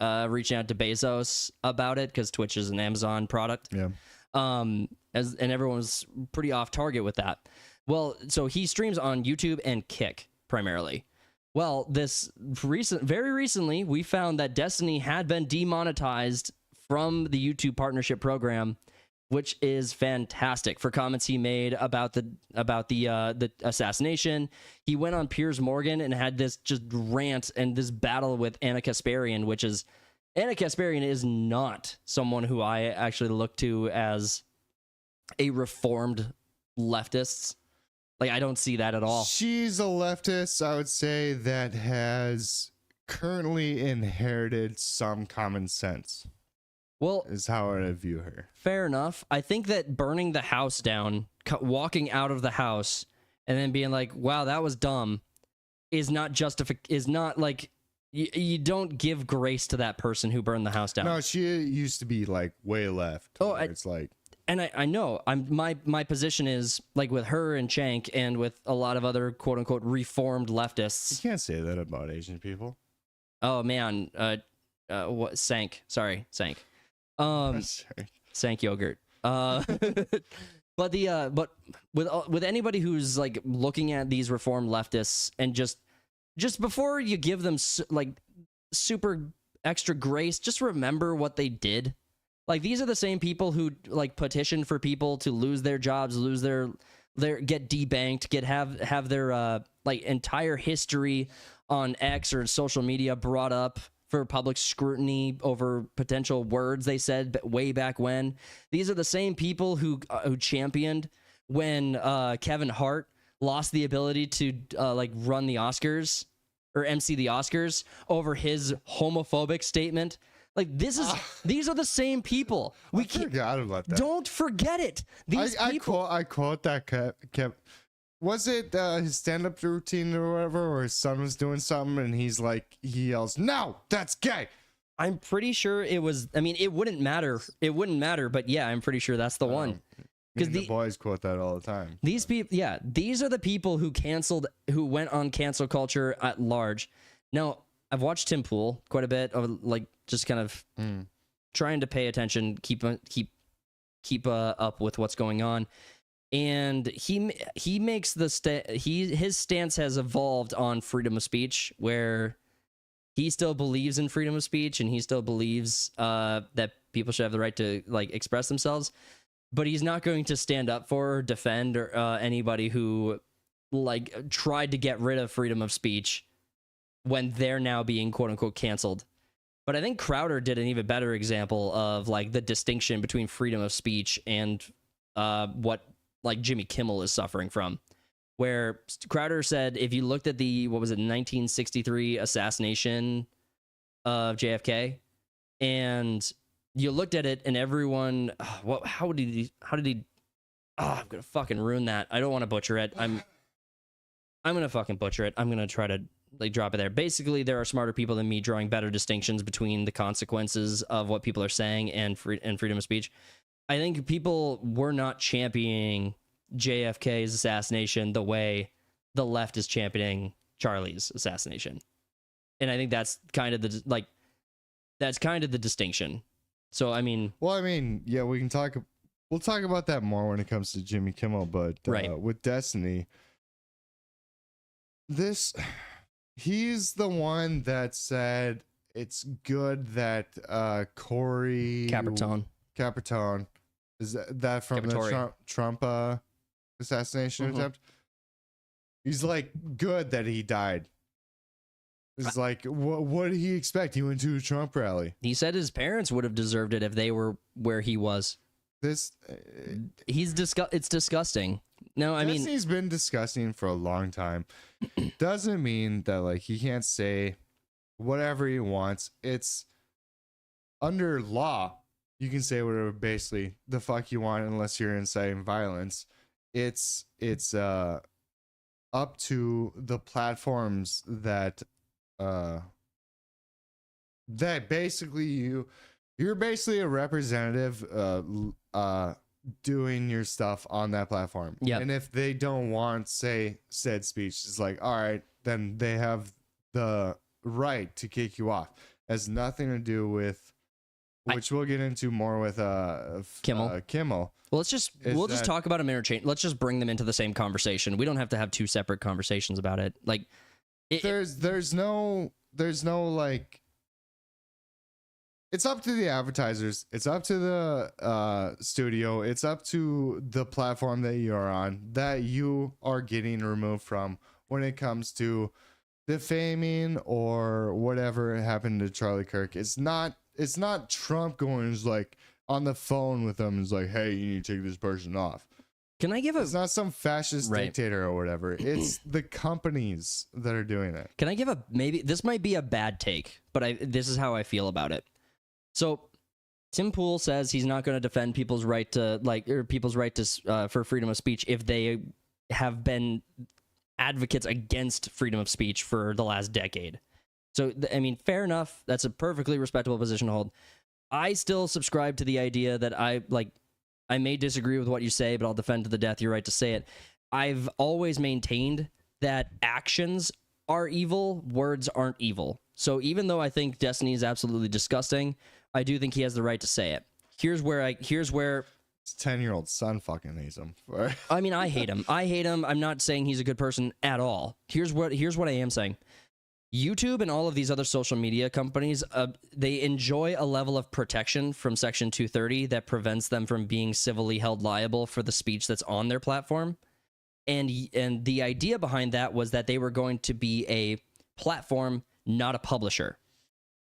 reaching out to Bezos about it because Twitch is an Amazon product. Yeah. And everyone was pretty off target with that. Well, so he streams on YouTube and Kick primarily. Well, very recently, we found that Destiny had been demonetized from the YouTube partnership program, which is fantastic for comments he made about the assassination. He went on Piers Morgan and had this just rant and this battle with Anna Kasparian, Anna Kasparian is not someone who I actually look to as a reformed leftist. Like, I don't see that at all. She's a leftist, I would say, that has currently inherited some common sense. Well, is how I view her. Fair enough. I think that burning the house down, walking out of the house, and then being like, "Wow, that was dumb," is not like you don't give grace to that person who burned the house down. No, she used to be like way left. Oh, it's like. And I know my position is like with her and Shank and with a lot of other quote unquote reformed leftists. You can't say that about Asian people. Oh man, what Sank? Sorry, Sank. Sank yogurt. But with anybody who's like looking at these reformed leftists and just before you give them like super extra grace, just remember what they did. Like, these are the same people who like petitioned for people to lose their jobs, lose their get debanked, have their like entire history on X or social media brought up for public scrutiny over potential words they said way back when. These are the same people who championed when Kevin Hart lost the ability to like run the Oscars or MC the Oscars over his homophobic statement. Like, these are the same people. I forgot about that. Don't forget it. These people. I quote that kept. Was it his stand-up routine or whatever, where his son was doing something and he yells, "No, that's gay." I'm pretty sure it was. I mean, it wouldn't matter. But yeah, I'm pretty sure that's the one. Because the boys quote that all the time. These people, yeah, these are the people who went on cancel culture at large. Now, I've watched Tim Pool quite a bit, of like just kind of trying to pay attention, keep up with what's going on, and he makes his stance has evolved on freedom of speech, where he still believes in freedom of speech and he still believes that people should have the right to like express themselves, but he's not going to stand up for or defend or anybody who like tried to get rid of freedom of speech when they're now being quote unquote canceled. But I think Crowder did an even better example of like the distinction between freedom of speech and what like Jimmy Kimmel is suffering from, where Crowder said if you looked at the 1963 assassination of JFK and you looked at it and everyone how did he I'm gonna fucking ruin that. I don't want to butcher it. I'm gonna fucking butcher it. I'm gonna try to like drop it there. Basically, there are smarter people than me drawing better distinctions between the consequences of what people are saying and freedom of speech. I think people were not championing JFK's assassination the way the left is championing Charlie's assassination, and I think that's kind of the distinction. So I mean, yeah, we'll talk about that more when it comes to Jimmy Kimmel, but right. With Destiny, he's the one that said it's good that Corey Caperton is that from the Trump assassination attempt. He's like, good that he died. It's like, what did he expect? He went to a Trump rally. He said his parents would have deserved it if they were where he was. It's disgusting. No, I mean, he's been disgusting for a long time. Doesn't mean that like he can't say whatever he wants. It's under law. You can say whatever basically the fuck you want unless you're inciting violence. It's up to the platforms that basically you're basically a representative doing your stuff on that platform. Yep. And if they don't want said speech, it's like, all right, then they have the right to kick you off. Has nothing to do with, which we'll get into more with Kimmel. Kimmel. Well, we'll just talk about them interchange. Let's just bring them into the same conversation. We don't have to have two separate conversations about it. Like, there's no like, it's up to the advertisers, it's up to the studio, it's up to the platform that you're on, that you are getting removed from when it comes to defaming or whatever happened to Charlie Kirk. It's not Trump going is like on the phone with them, is like, hey, you need to take this person off. Can I give It's not some fascist Right. dictator or whatever. It's the companies that are doing it. Can I give maybe this might be a bad take, but this is how I feel about it. So Tim Pool says he's not going to defend people's right to for freedom of speech if they have been advocates against freedom of speech for the last decade. So I mean, fair enough. That's a perfectly respectable position to hold. I still subscribe to the idea that I may disagree with what you say, but I'll defend to the death your right to say it. I've always maintained that actions are evil, words aren't evil. So even though I think Destiny is absolutely disgusting, I do think he has the right to say it. Here's where His 10-year-old son fucking hates him. I mean, I hate him. I'm not saying he's a good person at all. Here's what I am saying. YouTube and all of these other social media companies, they enjoy a level of protection from Section 230 that prevents them from being civilly held liable for the speech that's on their platform. And the idea behind that was that they were going to be a platform, not a publisher.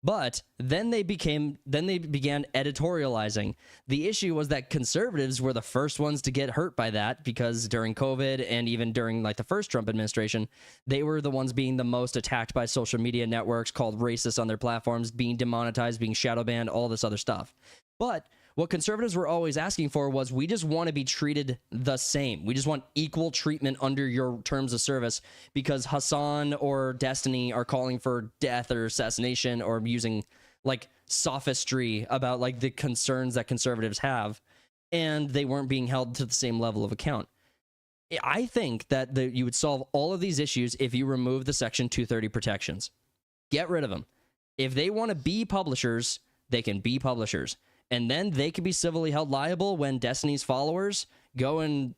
But then they began editorializing. The issue was that conservatives were the first ones to get hurt by that, because during COVID and even during like the first Trump administration, they were the ones being the most attacked by social media networks, called racist on their platforms, being demonetized, being shadow banned, all this other stuff. But what conservatives were always asking for was, we just want to be treated the same. We just want equal treatment under your terms of service, because Hassan or Destiny are calling for death or assassination or using like sophistry about like the concerns that conservatives have, and they weren't being held to the same level of account. I think that you would solve all of these issues if you remove the Section 230 protections. Get rid of them. If they want to be publishers, they can be publishers. And then they can be civilly held liable when Destiny's followers go and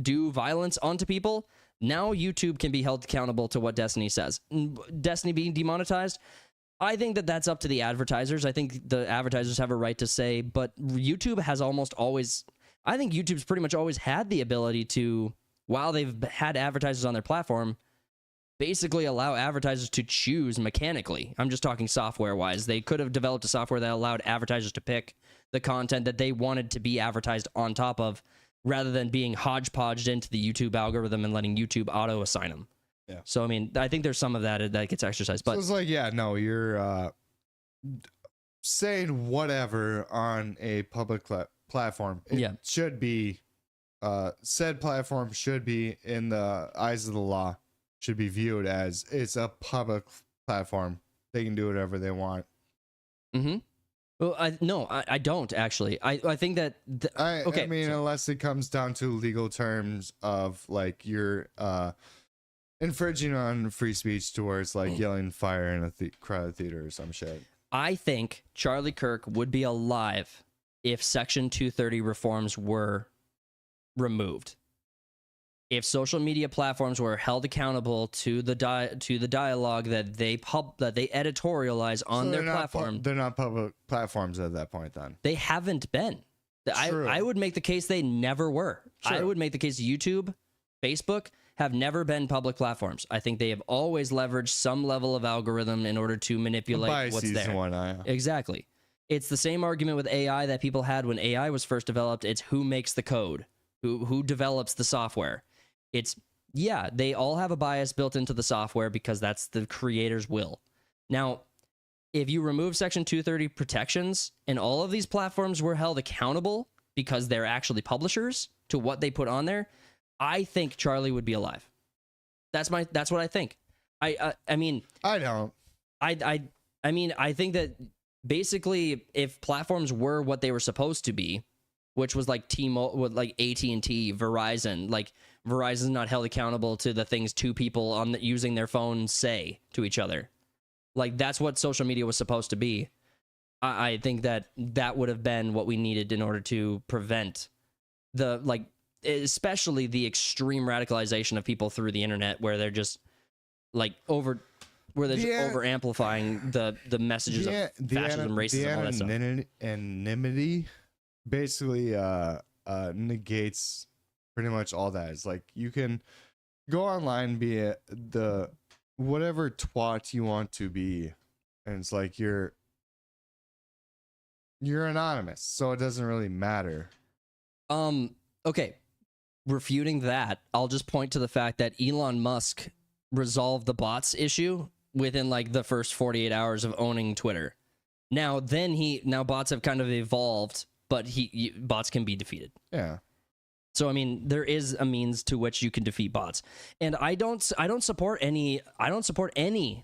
do violence onto people. Now YouTube can be held accountable to what Destiny says. Destiny being demonetized, I think that that's up to the advertisers. I think the advertisers have a right to say, but YouTube has almost always, I think YouTube's pretty much always had the ability to, while they've had advertisers on their platform, basically allow advertisers to choose mechanically. I'm just talking software-wise. They could have developed a software that allowed advertisers to pick the content that they wanted to be advertised on top of, rather than being hodgepodged into the YouTube algorithm and letting YouTube auto-assign them. Yeah. So, I mean, I think there's some of that gets exercised. But so it's like, yeah, no, you're saying whatever on a public platform. It should be, said platform should be, in the eyes of the law, should be viewed as it's a public platform. They can do whatever they want. Mm-hmm. Well, I don't actually. I think that. Okay. I mean, unless it comes down to legal terms of like you're infringing on free speech towards like yelling fire in a crowded theater or some shit. I think Charlie Kirk would be alive if Section 230 reforms were removed. If social media platforms were held accountable to the dialogue that they editorialize on their platform, they're not public platforms at that point. Then they haven't been. I would make the case they never were. True. I would make the case YouTube, Facebook have never been public platforms. I think they have always leveraged some level of algorithm in order to manipulate what's there. Exactly. It's the same argument with AI that people had when AI was first developed. It's who makes the code, who develops the software. They all have a bias built into the software because that's the creator's will. Now, if you remove Section 230 protections and all of these platforms were held accountable because they're actually publishers to what they put on there, I think Charlie would be alive. That's what I think. I mean, I don't. I mean, I think that basically if platforms were what they were supposed to be, which was like like AT&T, Verizon, like Verizon's not held accountable to the things two people using their phones say to each other. Like that's what social media was supposed to be. I think that would have been what we needed in order to prevent especially the extreme radicalization of people through the internet, where they're just where they're just over amplifying the messages of fascism, racism, all that stuff. Anonymity basically negates pretty much all that. It's like you can go online, be the whatever twat you want to be, and it's like you're anonymous, so it doesn't really matter. Okay. Refuting that, I'll just point to the fact that Elon Musk resolved the bots issue within like the first 48 hours of owning Twitter. Now bots have kind of evolved, but bots can be defeated. Yeah. So I mean, there is a means to which you can defeat bots, and I don't support anything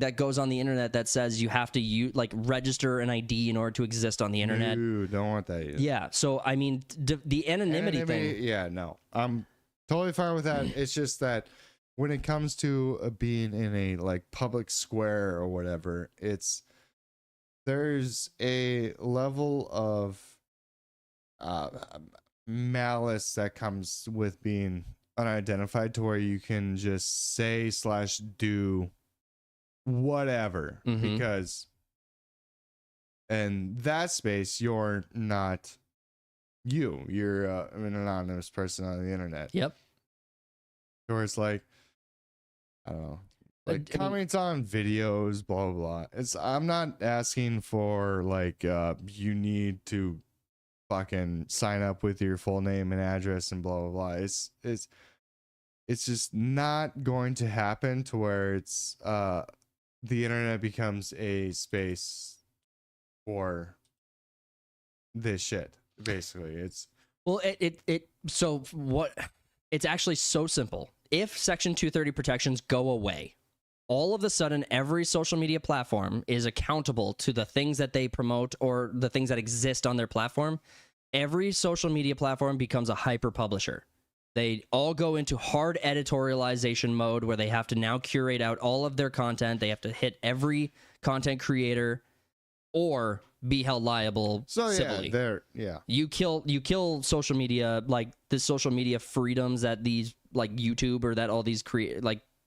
that goes on the internet that says you have to register an ID in order to exist on the internet. Dude, don't want that either. Yeah. So I mean, the anonymity thing. Yeah, no, I'm totally fine with that. It's just that when it comes to being in a like public square or whatever, there's a level of malice that comes with being unidentified to where you can just say / do whatever, because in that space you're not you're an anonymous person on the internet. Yep. Or it's like, I don't know, like comments on videos, blah blah blah. I'm not asking for like you need to fucking sign up with your full name and address and blah blah blah. It's just not going to happen to where it's the internet becomes a space for this shit. Basically, it's actually so simple. If Section 230 protections go away, all of a sudden every social media platform is accountable to the things that they promote or the things that exist on their platform. Every social media platform becomes a hyper publisher. They all go into hard editorialization mode where they have to now curate out all of their content. They have to hit every content creator or be held liable civilly. You kill social media, like the social media freedoms that these like YouTube or that all these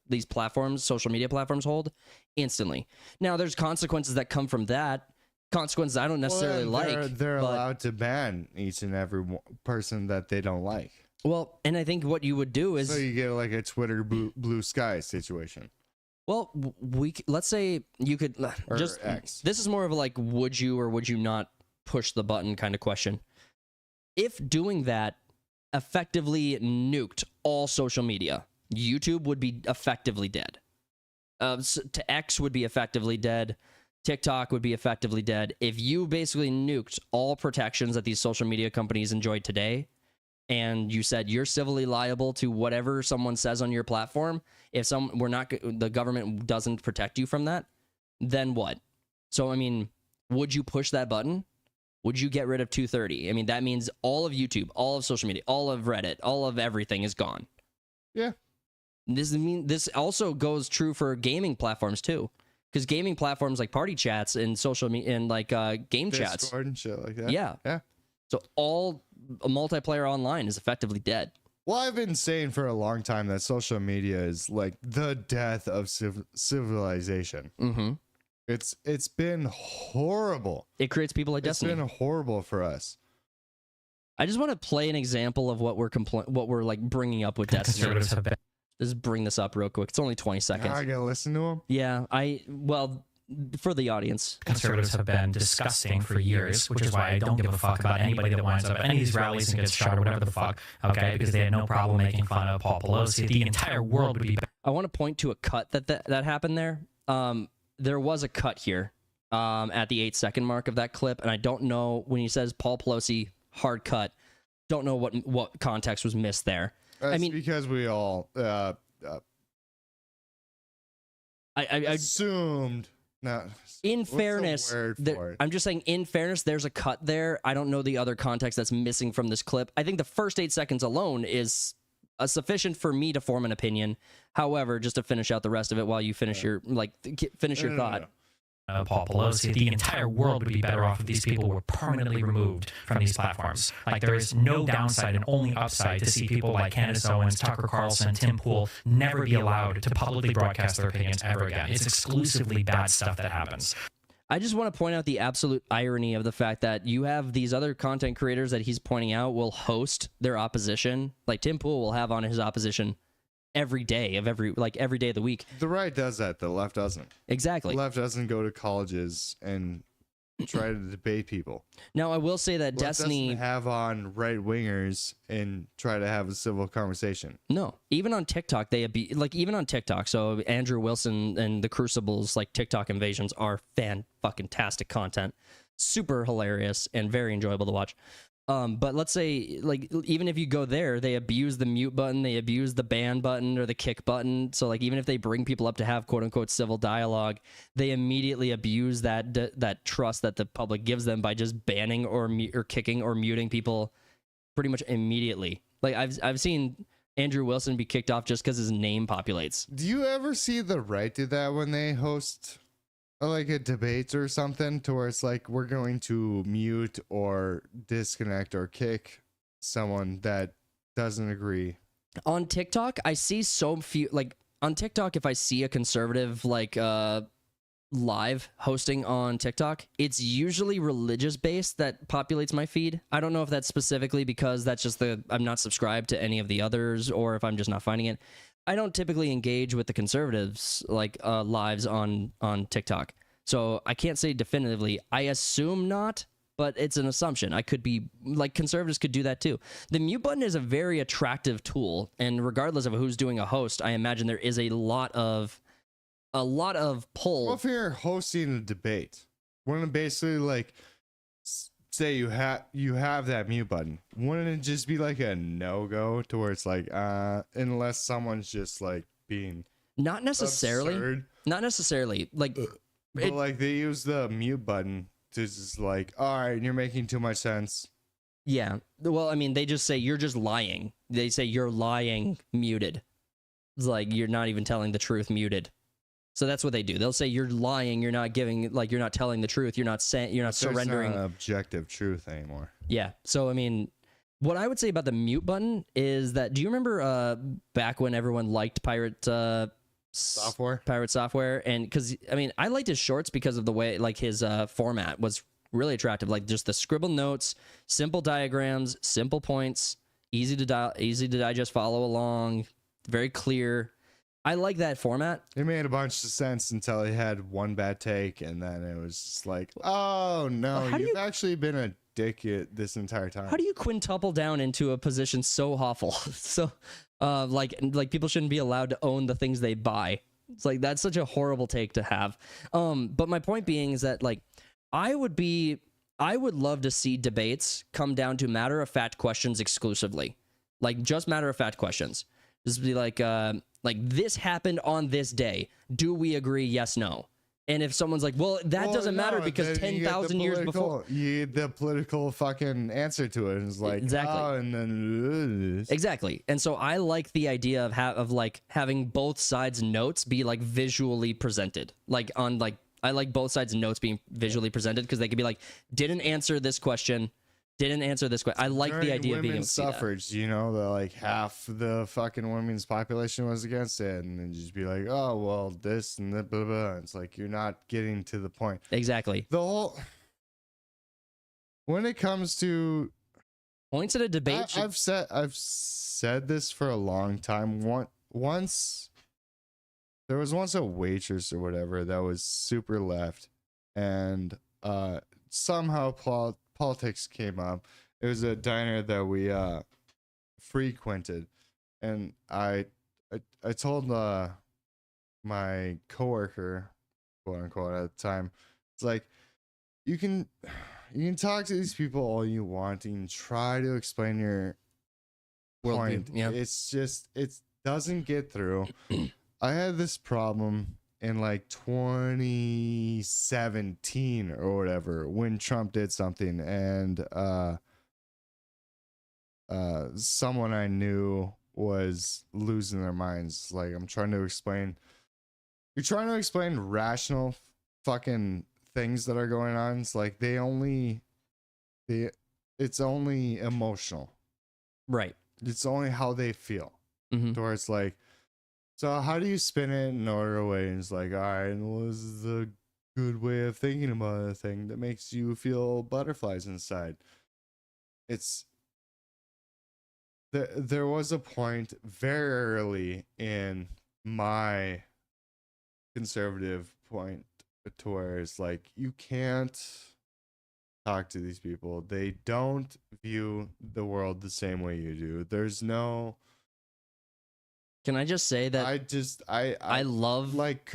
these platforms, social media platforms hold instantly. Now there's consequences that come from that. Consequences I don't necessarily like. They're allowed to ban each and every person that they don't like. Well, and I think what you would do is... So you get like a Twitter blue sky situation. Well, let's say you could... Or just X. This is more of a like, would you or would you not push the button kind of question. If doing that effectively nuked all social media, YouTube would be effectively dead. To X would be effectively dead. TikTok would be effectively dead. If you basically nuked all protections that these social media companies enjoy today, and you said you're civilly liable to whatever someone says on your platform, if the government doesn't protect you from that, then what? So, I mean, would you push that button? Would you get rid of 230? I mean, that means all of YouTube, all of social media, all of Reddit, all of everything is gone. Yeah. This also goes true for gaming platforms too, because gaming platforms like party chats and social media and like game Discord chats and shit like that. Yeah. So all multiplayer online is effectively dead. Well, I've been saying for a long time that social media is like the death of civilization. Mm-hmm. It's been horrible. It creates people like Destiny. It's been horrible for us. I just want to play an example of what we're like bringing up with Destiny. Just bring this up real quick. It's only 20 seconds. I gotta listen to him. Yeah, for the audience. Conservatives have been disgusting for years, which is why I don't give a fuck about anybody that winds up at any of these rallies and gets shot or whatever the fuck, okay? Because they had no problem making fun of Paul Pelosi. The entire world would be... I want to point to a cut that happened there. There was a cut here at the 8-second mark of that clip, and I don't know, when he says Paul Pelosi, hard cut, don't know what context was missed there. I mean, because we all I assumed... No. In fairness, I'm just saying, in fairness, there's a cut there. I don't know the other context that's missing from this clip. I think the first 8 seconds alone is sufficient for me to form an opinion. However, just to finish out the rest of it while you finish your thought. Paul Pelosi, the entire world would be better off if these people were permanently removed from these platforms. Like, there is no downside and only upside to see people like Candace Owens, Tucker Carlson, Tim Pool never be allowed to publicly broadcast their opinions ever again. It's exclusively bad stuff that happens. I just want to point out the absolute irony of the fact that you have these other content creators that he's pointing out will host their opposition. Like Tim Pool will have on his opposition every day of every day of the week. The right does that. The left doesn't. Exactly. The left doesn't go to colleges and try to debate people. Now, I will say that Left Destiny doesn't have on right wingers and try to have a civil conversation. No, even on TikTok, even on TikTok. So Andrew Wilson and the Crucibles, like TikTok invasions, are fan-fucking-tastic content, super hilarious and very enjoyable to watch. But let's say, like, even if you go there, they abuse the mute button, they abuse the ban button or the kick button. So, like, even if they bring people up to have quote-unquote civil dialogue, they immediately abuse that trust that the public gives them by just banning or kicking or muting people pretty much immediately. Like, I've seen Andrew Wilson be kicked off just because his name populates. Do you ever see the right do that when they host like a debate or something, to where it's like, we're going to mute or disconnect or kick someone that doesn't agree? On TikTok, I see so few, like, on TikTok, if I see a conservative, like, live hosting on TikTok, it's usually religious based that populates my feed. I don't know if that's specifically because that's just I'm not subscribed to any of the others, or if I'm just not finding it. I don't typically engage with the conservatives like lives on TikTok, so I can't say definitively. I assume not, but it's an assumption. I could be like, conservatives could do that too. The mute button is a very attractive tool, and regardless of who's doing a host, I imagine there is a lot of pull. Well, if you're hosting a debate, wouldn't it basically, like, say you have that mute button, wouldn't it just be like a no-go to where it's like, unless someone's just like being Not necessarily. absurd? Not necessarily. Like, But like, they use the mute button to just like, all right, you're making too much sense. yeah. Well, I mean, they just say you're just lying. They say you're lying, muted. It's like you're not even telling the truth, muted. So that's what they do. They'll say you're lying. You're not giving, like, you're not telling the truth. You're not saying, you're not surrendering. There's not an objective truth anymore. Yeah. So, I mean, what I would say about the mute button is that, do you remember back when everyone liked Pirate Software? And because, I mean, I liked his shorts because of the way, like, his format was really attractive. Like, just the scribbled notes, simple diagrams, simple points, easy to digest, follow along, very clear. I like that format. It made a bunch of sense until he had one bad take, and then it was just like, oh no, you've actually been a dick this entire time. How do you quintuple down into a position so awful? So, like people shouldn't be allowed to own the things they buy. It's like, that's such a horrible take to have. But my point being is that, like, I would love to see debates come down to matter-of-fact questions exclusively. Like, just matter-of-fact questions. Just be like this happened on this day. Do we agree? Yes, no. And if someone's like, well, that doesn't matter because 10,000 years before. You get the political fucking answer to it. It's like, exactly. Oh, and then. Exactly. And so I like the idea of like having both sides' notes be like visually presented. Like, on, like, I like both sides' notes being visually presented because they could be like, didn't answer this question. I like the idea of being able to see that. Suffrage, you know, the like half the fucking women's population was against it, and then just be like, oh well, this and that, blah blah. It's like, you're not getting to the point. Exactly. The whole, when it comes to points at a debate, I've said this for a long time. Once there was a waitress or whatever that was super left, and somehow politics came up. It was a diner that we frequented, and I told my coworker, quote unquote, at the time, it's like, you can talk to these people all you want and try to explain your point. Yeah. It's just, it doesn't get through. I had this problem in like 2017 or whatever, when Trump did something, and someone I knew was losing their minds. Like, you're trying to explain rational fucking things that are going on. It's like it's only emotional. Right. It's only how they feel. Mm-hmm. To where it's like, so how do you spin it in order way? And it's like, all right, well, this is a good way of thinking about a thing that makes you feel butterflies inside. It's there was a point very early in my conservative point to where it's like, you can't talk to these people. They don't view the world the same way you do. There's no. Can I just say that I love like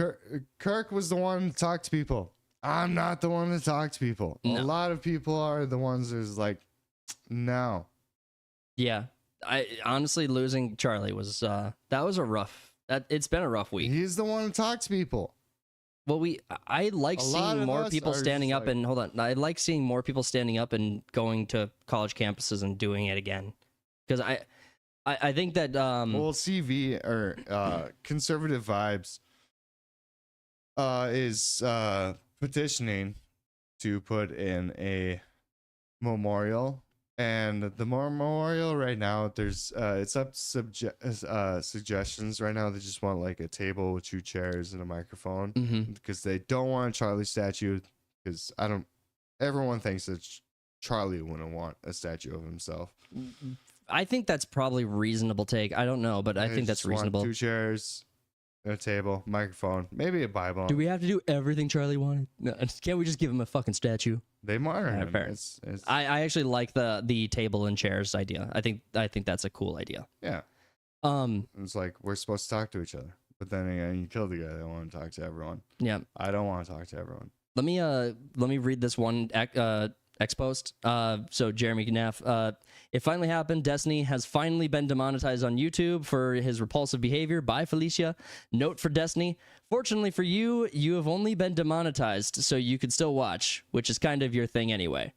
Kirk was the one to talk to people. I'm not the one to talk to people. No. A lot of people are the ones who's like, no. Yeah. I honestly losing Charlie was it's been a rough week. He's the one to talk to people. Well, I like A lot seeing of more us people are standing just up like- and hold on. I like seeing more people standing up and going to college campuses and doing it again. Because I think that Well, CV or conservative vibes is petitioning to put in a memorial, and the memorial right now, there's it's up suggestions right now. They just want like a table with 2 chairs and a microphone mhm. because they don't want a Charlie statue, because everyone thinks that Charlie wouldn't want a statue of himself. I think that's probably reasonable take. I don't know, but I They think that's just want reasonable. 2 chairs, a table, microphone, maybe a Bible. Do we have to do everything Charlie wanted? No, can't we just give him a fucking statue? They monitor him. fair. It's I actually like the table and chairs idea. I think that's a cool idea. yeah. It's like, we're supposed to talk to each other, but then again, you kill the guy that want to talk to everyone. Yeah. I don't want to talk to everyone. Let me read this one X post. So Jeremy Knaff, it finally happened. Destiny has finally been demonetized on YouTube for his repulsive behavior. Bye, Felicia. Note for Destiny: fortunately for you, you have only been demonetized, so you could still watch, which is kind of your thing anyway.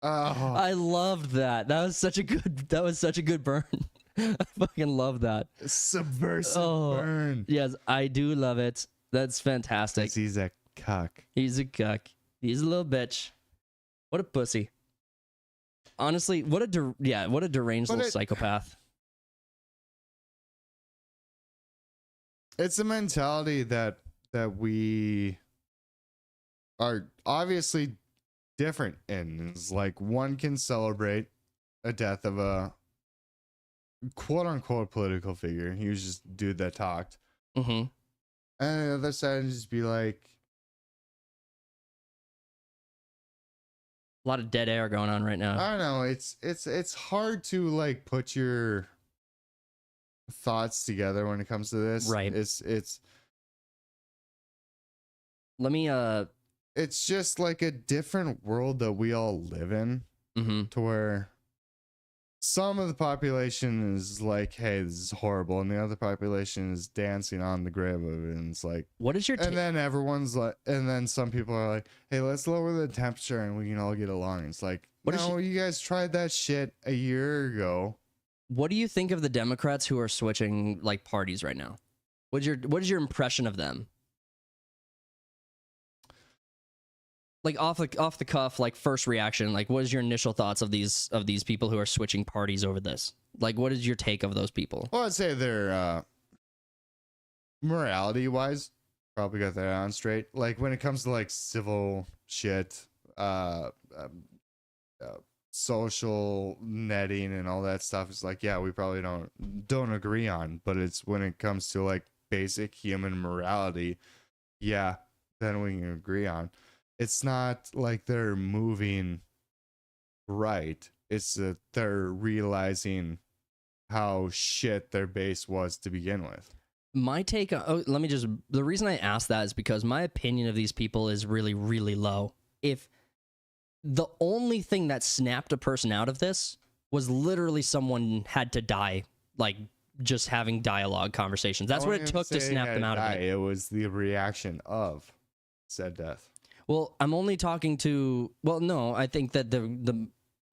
Oh, I loved that. That was such a good burn. I fucking love that. subversive Oh. burn. Yes, I do love it. That's fantastic. 'Cause he's a cuck. He's a cuck. He's a little bitch. What a pussy. Honestly, what a deranged But little psychopath. It's a mentality that we are obviously different in. It's like, one can celebrate a death of a quote unquote political figure. He was just a dude that talked. Mm-hmm. And the other side is just be like, A lot of dead air going on right now. I don't know. It's hard to like put your thoughts together when it comes to this. Right. Let me It's just like a different world that we all live in, mm-hmm. to where some of the population is like, hey, this is horrible, and the other population is dancing on the grave of it, and it's like, What is your and then everyone's like, and then some people are like, hey, let's lower the temperature and we can all get along. It's like, What is no, you guys tried that shit a year ago. What do you think of the Democrats who are switching like parties right now? What is your impression of them? Like off the cuff, like first reaction, like what is your initial thoughts of these people who are switching parties over this? Like what is your take of those people? Well, I'd say they're morality wise probably got that on straight. Like when it comes to like civil shit, social netting and all that stuff, it's like, yeah, we probably don't agree on. But it's when it comes to like basic human morality, yeah, then we can agree on. It's not like they're moving right. It's that they're realizing how shit their base was to begin with. My take, the reason I asked that is because my opinion of these people is really, really low. If the only thing that snapped a person out of this was literally someone had to die, like just having dialogue conversations. That's what it took to snap them out of it. It was the reaction of said death. Well, I'm only talking to. Well, no, I think that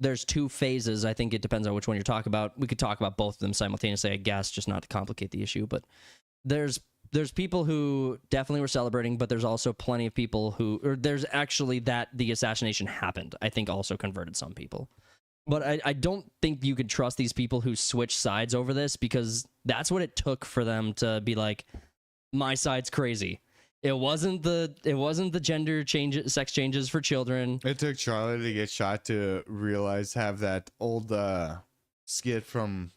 there's 2 phases. I think it depends on which one you're talking about. We could talk about both of them simultaneously, I guess, just not to complicate the issue. But there's there's people who definitely were celebrating, but there's also plenty of people who, or there's actually that the assassination happened, I think also converted some people. But I don't think you could trust these people who switch sides over this, because that's what it took for them to be like, my side's crazy. It wasn't the gender change, sex changes for children. It took Charlie to get shot to realize, have that old skit from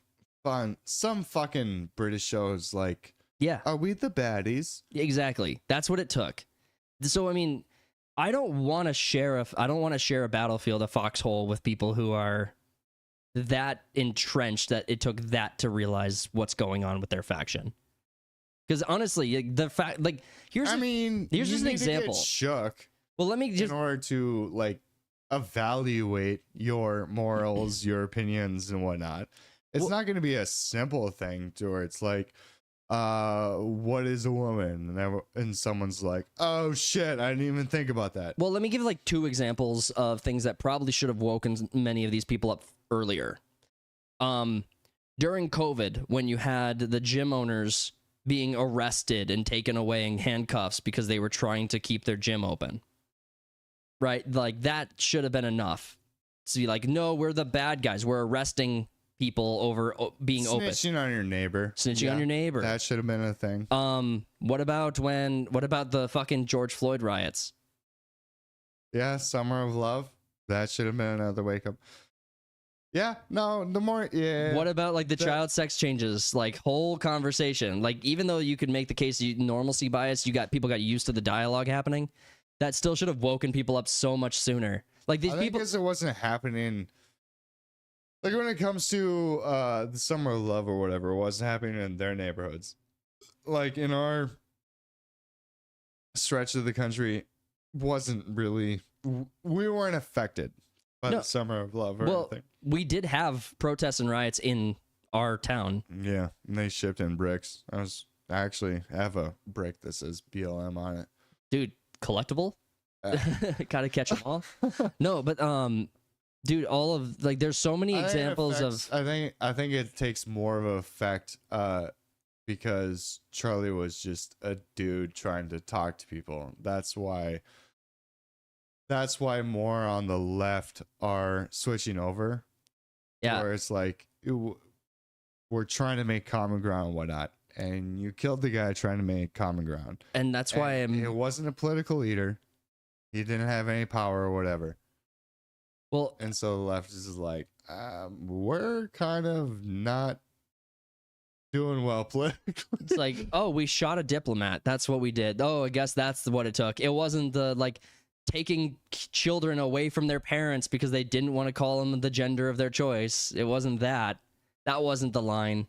some fucking British shows like, Yeah, are we the baddies? exactly. That's what it took. So I mean, I don't want to share a battlefield, a foxhole, with people who are that entrenched that it took that to realize what's going on with their faction. Because honestly, the fact, like, here's just an example. Shook. Well, let me just in order to like evaluate your morals, your opinions, and whatnot. It's not going to be a simple thing to where it's like, what is a woman? And someone's like, oh shit, I didn't even think about that. Well, let me give like 2 examples of things that probably should have woken many of these people up earlier. During COVID, when you had the gym owners being arrested and taken away in handcuffs because they were trying to keep their gym open, right? Like, that should have been enough to be like, no, we're the bad guys. We're arresting people over being open. Snitching on your neighbor. Snitching on your neighbor. That should have been a thing. What about the fucking George Floyd riots? Yeah, Summer of Love. That should have been another wake up. Yeah, no, the more, yeah. What about like the child sex changes, like whole conversation? Like, even though you could make the case normalcy bias, people got used to the dialogue happening. That still should have woken people up so much sooner. Like, these people, because it wasn't happening. Like, when it comes to the Summer of Love or whatever, it wasn't happening in their neighborhoods. Like, in our stretch of the anything. We weren't affected by the Summer of Love or anything. We did have protests and riots in our town. Yeah, and they shipped in bricks. I actually have a brick that says BLM on it. Dude, collectible? Gotta catch them all. No, but dude, all of, like, there's so many examples of. I think it takes more of an effect because Charlie was just a dude trying to talk to people. That's why more on the left are switching over. Yeah, where it's like, we're trying to make common ground and whatnot, and you killed the guy trying to make common ground. And that's why it wasn't a political leader. He didn't have any power or whatever. Well, and so the left is like, we're kind of not doing well politically. It's like, oh, we shot a diplomat. That's what we did. Oh, I guess that's what it took. It wasn't the, like, taking children away from their parents because they didn't want to call them the gender of their choice. It wasn't that. That wasn't the line.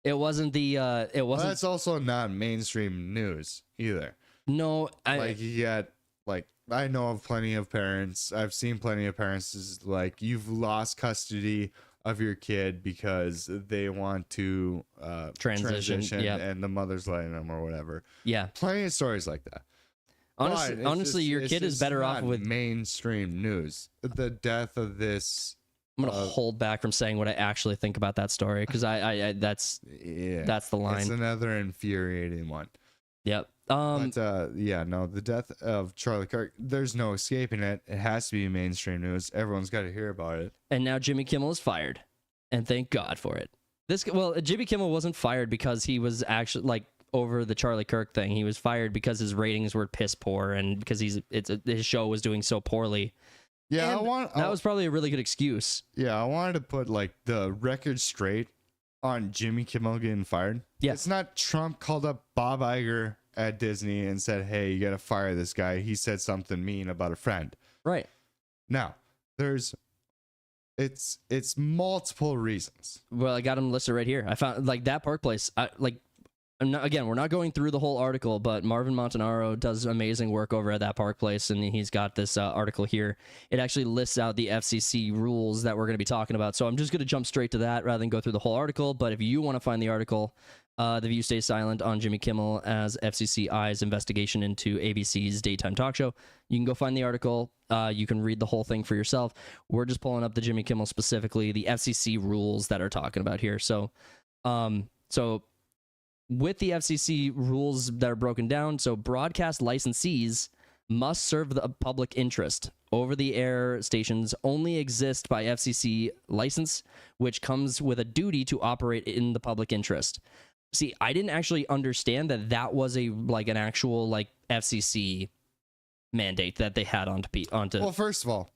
It wasn't the. It wasn't. Well, that's also not mainstream news either. No, you got, like, I know of plenty of parents. I've seen plenty of parents like, you've lost custody of your kid because they want to transition, yep. and the mother's letting them or whatever. Yeah, plenty of stories like that. Honestly, your kid is better off with mainstream news. The death of this. I'm gonna hold back from saying what I actually think about that story, because that's the line. It's another infuriating one. Yep. The death of Charlie Kirk, there's no escaping it. It has to be mainstream news. Everyone's got to hear about it. And now Jimmy Kimmel is fired, and thank God for it. Jimmy Kimmel wasn't fired because he was actually, like, over the Charlie Kirk thing. He was fired because his ratings were piss poor, and because his show was doing so poorly. Yeah, that was probably a really good excuse. Yeah, I wanted to put, like, the record straight on Jimmy Kimmel getting fired. Yeah, it's not Trump called up Bob Iger at Disney and said, hey, you gotta fire this guy. He said something mean about a friend. Right. Now, it's multiple reasons. Well, I got them listed right here. I found, like, that Park Place. We're not going through the whole article, but Marvin Montanaro does amazing work over at that Park Place, and he's got this article here. It actually lists out the FCC rules that we're going to be talking about, so I'm just going to jump straight to that rather than go through the whole article. But if you want to find the article, The View stays silent on Jimmy Kimmel as FCC eyes investigation into ABC's daytime talk show. You can go find the article. You can read the whole thing for yourself. We're just pulling up the Jimmy Kimmel, specifically the FCC rules that are talking about here. So with the FCC rules that are broken down, so broadcast licensees must serve the public interest. Over-the-air stations only exist by FCC license, which comes with a duty to operate in the public interest. See, I didn't actually understand that was an actual FCC mandate that they had onto. Well, first of all,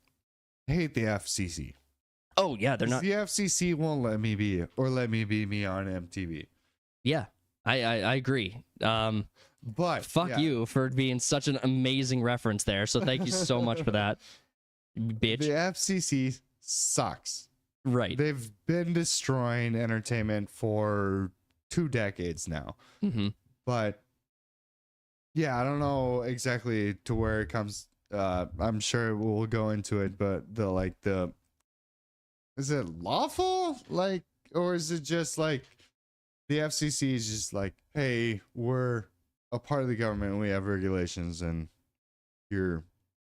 I hate the FCC. Oh yeah, they're not. The FCC won't let me be me on MTV. Yeah, I agree. But Fuck you for being such an amazing reference there. So thank you so much for that, bitch. The FCC sucks. Right. They've been destroying entertainment for 2 decades now. Mm-hmm. But yeah, I don't know exactly to where it comes. I'm sure we'll go into it, but is it lawful? Or is it just the FCC is just hey, we're a part of the government and we have regulations and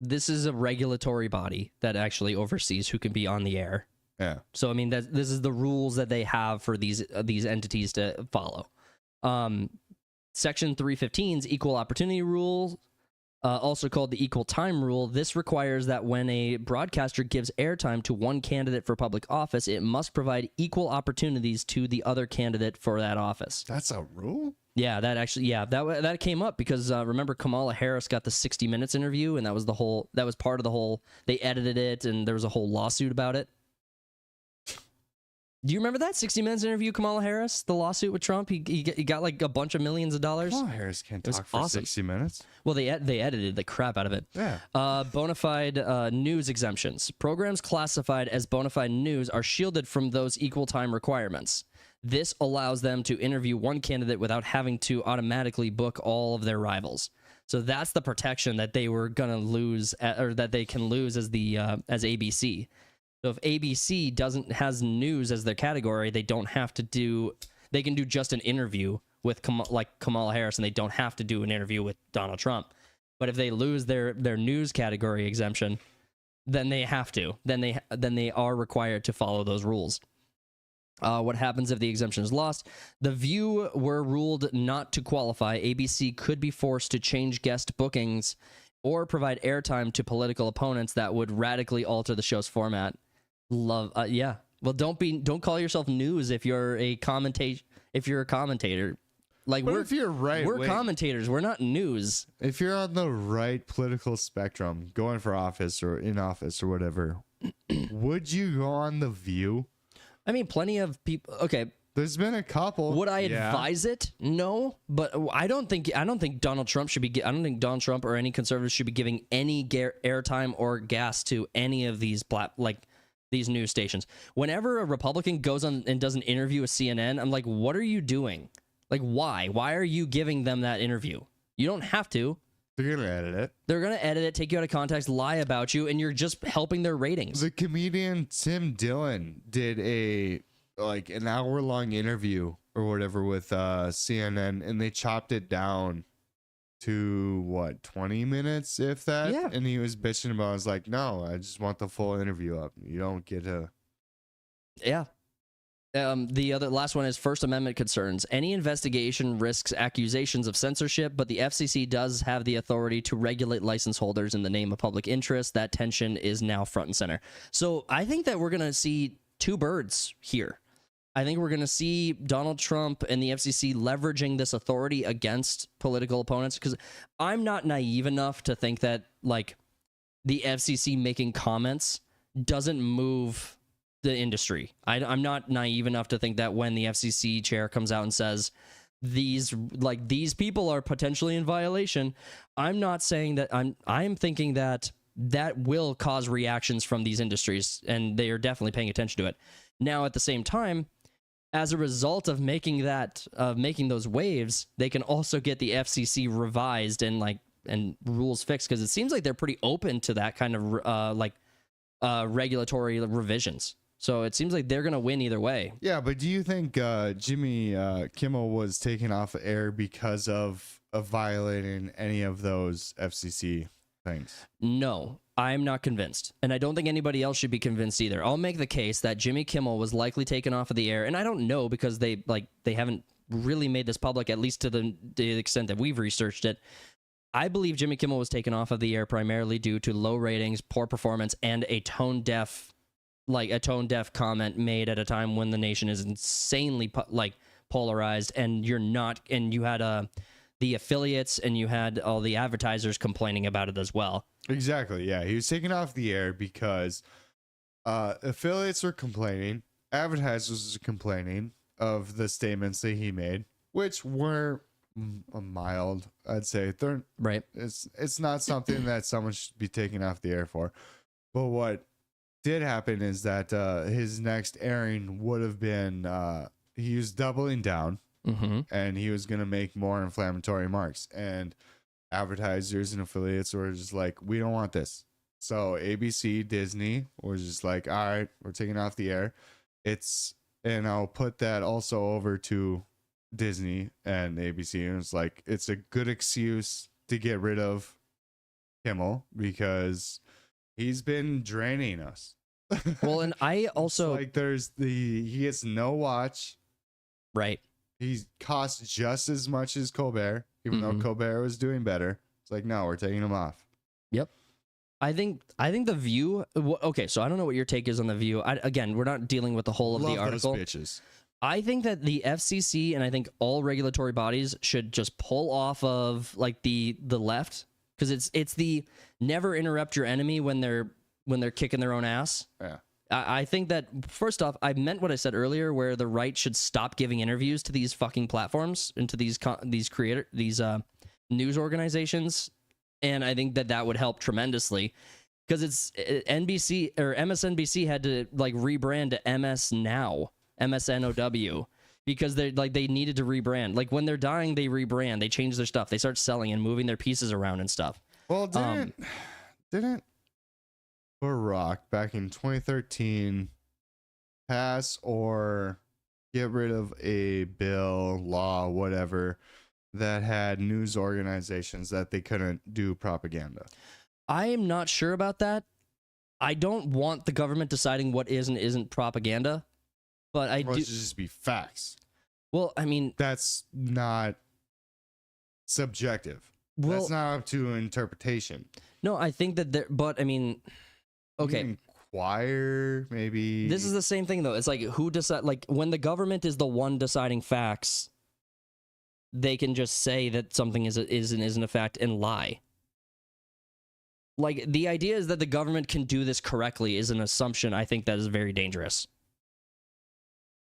this is a regulatory body that actually oversees who can be on the air. Yeah. So I mean this is the rules that they have for these entities to follow. Section 315's equal opportunity rule, also called the equal time rule. This requires that when a broadcaster gives airtime to one candidate for public office, it must provide equal opportunities to the other candidate for that office. That's a rule? Yeah, that came up because remember Kamala Harris got the 60 Minutes interview, and that was part of the whole. They edited it, and there was a whole lawsuit about it. Do you remember that 60 Minutes interview, Kamala Harris, the lawsuit with Trump? He got a bunch of millions of dollars. Kamala Harris can't talk for awesome. 60 minutes. Well, they edited the crap out of it. Yeah. Bona fide news exemptions. Programs classified as bona fide news are shielded from those equal time requirements. This allows them to interview one candidate without having to automatically book all of their rivals. So that's the protection that they were gonna lose, or that they can lose as ABC. So if ABC has news as their category, they don't have to do. They can do just an interview with Kamala Harris, and they don't have to do an interview with Donald Trump. But if they lose their news category exemption, then they have to. Then they are required to follow those rules. What happens if the exemption is lost? The View were ruled not to qualify. ABC could be forced to change guest bookings or provide airtime to political opponents that would radically alter the show's format. Yeah. Well, don't call yourself news if you're a commentator. If you're right, we're commentators. We're not news. If you're on the right political spectrum, going for office or in office or whatever, would you go on The View? I mean, plenty of people. Okay, there's been a couple. Would I advise it? No, but I don't think Donald Trump should be. I don't think Donald Trump or any conservatives should be giving any airtime or gas to any of these these news stations. Whenever a Republican goes on and does an interview with CNN, I'm like, what are you doing? Why? Why are you giving them that interview? You don't have to. They're gonna edit it. They're gonna edit it, take you out of context, lie about you, and you're just helping their ratings. The comedian Tim Dillon did an hour-long interview or whatever with CNN, and they chopped it down to 20 minutes, if that. Yeah. And he was bitching about it. I was like, no, I just want the full interview up. You don't get to. Yeah. The last one is First Amendment concerns. Any investigation risks accusations of censorship, but the FCC does have the authority to regulate license holders in the name of public interest. That tension is now front and center. So I think that we're going to see two birds here. I think we're going to see Donald Trump and the FCC leveraging this authority against political opponents, because I'm not naive enough to think that the FCC making comments doesn't move the industry. I'm not naive enough to think that when the FCC chair comes out and says these people are potentially in violation, I'm not saying that. I'm thinking that will cause reactions from these industries, and they are definitely paying attention to it. Now, at the same time, as a result of making those waves, they can also get the FCC revised and rules fixed, because it seems like they're pretty open to that kind of regulatory revisions. So it seems like they're going to win either way. Yeah, but do you think Jimmy Kimmel was taken off air because of violating any of those FCC things? No, I'm not convinced. And I don't think anybody else should be convinced either. I'll make the case that Jimmy Kimmel was likely taken off of the air. And I don't know, because they haven't really made this public, at least to the extent that we've researched it. I believe Jimmy Kimmel was taken off of the air primarily due to low ratings, poor performance, and a tone deaf comment made at a time when the nation is insanely polarized, and you had the affiliates and you had all the advertisers complaining about it as well. Exactly. Yeah, he was taken off the air because affiliates were complaining, advertisers were complaining of the statements that he made, which were mild, I'd say. They're right. It's not something that someone should be taken off the air for. But what did happen is that his next airing would have been he was doubling down, and he was going to make more inflammatory remarks, and advertisers and affiliates were just like, we don't want this. So ABC, Disney was just like, all right, we're taking off the air. And I'll put that also over to Disney and ABC, and it's like, it's a good excuse to get rid of Kimmel because he's been draining us. Well, and I also like he gets no watch. Right. He costs just as much as Colbert, even though Colbert was doing better. It's like, no, we're taking him off. Yep. I think the View. Okay, so I don't know what your take is on the View. Again, we're not dealing with the whole of the article. Those bitches. I think that the FCC and I think all regulatory bodies should just pull off of like the left, because it's the never interrupt your enemy when they're kicking their own ass. Yeah. I think that first off, I meant what I said earlier, where the right should stop giving interviews to these fucking platforms and to these news organizations, and I think that would help tremendously, because it's NBC or MSNBC had to like rebrand to MS Now, MSNOW, because they needed to rebrand. Like when they're dying, they rebrand, they change their stuff, they start selling and moving their pieces around and stuff. Well, didn't Barack back in 2013 pass or get rid of a bill, law, whatever, that had news organizations that they couldn't do propaganda? I am not sure about that. I don't want the government deciding what is and isn't propaganda, but I do. It should just be facts. Well, I mean, that's not subjective. Well, that's not up to interpretation. No, I think that there, but I mean, okay. Inquire, maybe. This is the same thing though. It's like who decide, like when the government is the one deciding facts, they can just say that something is and isn't a fact and lie. Like the idea is that the government can do this correctly is an assumption. I think that is very dangerous.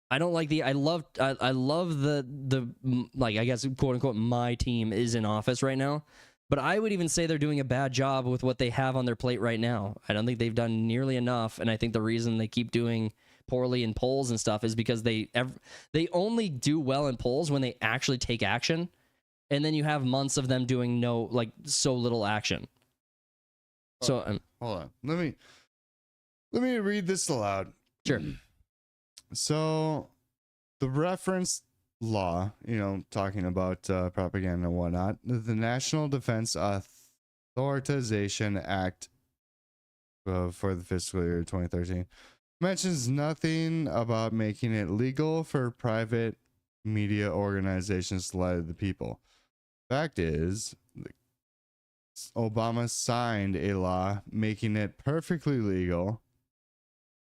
I don't like I love the like, I guess, quote unquote, my team is in office right now, but I would even say they're doing a bad job with what they have on their plate right now. I don't think they've done nearly enough, and I think the reason they keep doing poorly in polls and stuff is because they only do well in polls when they actually take action, and then you have months of them doing so little action. So hold on, let me read this aloud. Sure. So the reference law, talking about propaganda and whatnot, the National Defense Authorization Act for the fiscal year 2013 mentions nothing about making it legal for private media organizations to lie to the people. Fact is, Obama signed a law making it perfectly legal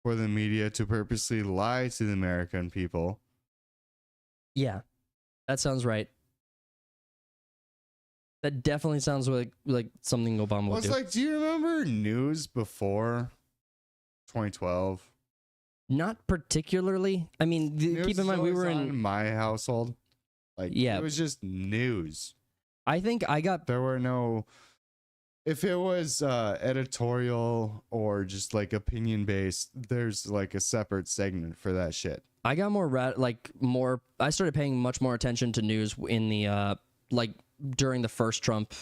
for the media to purposely lie to the American people. Yeah, that sounds right. That definitely sounds like something Obama would do. It's like, do you remember news before 2012? Not particularly. I mean, keep in mind we were in my household. It was just news. I think there were no. If it was editorial or just like opinion based, there's like a separate segment for that shit. I got I started paying much more attention to news in the during the first Trump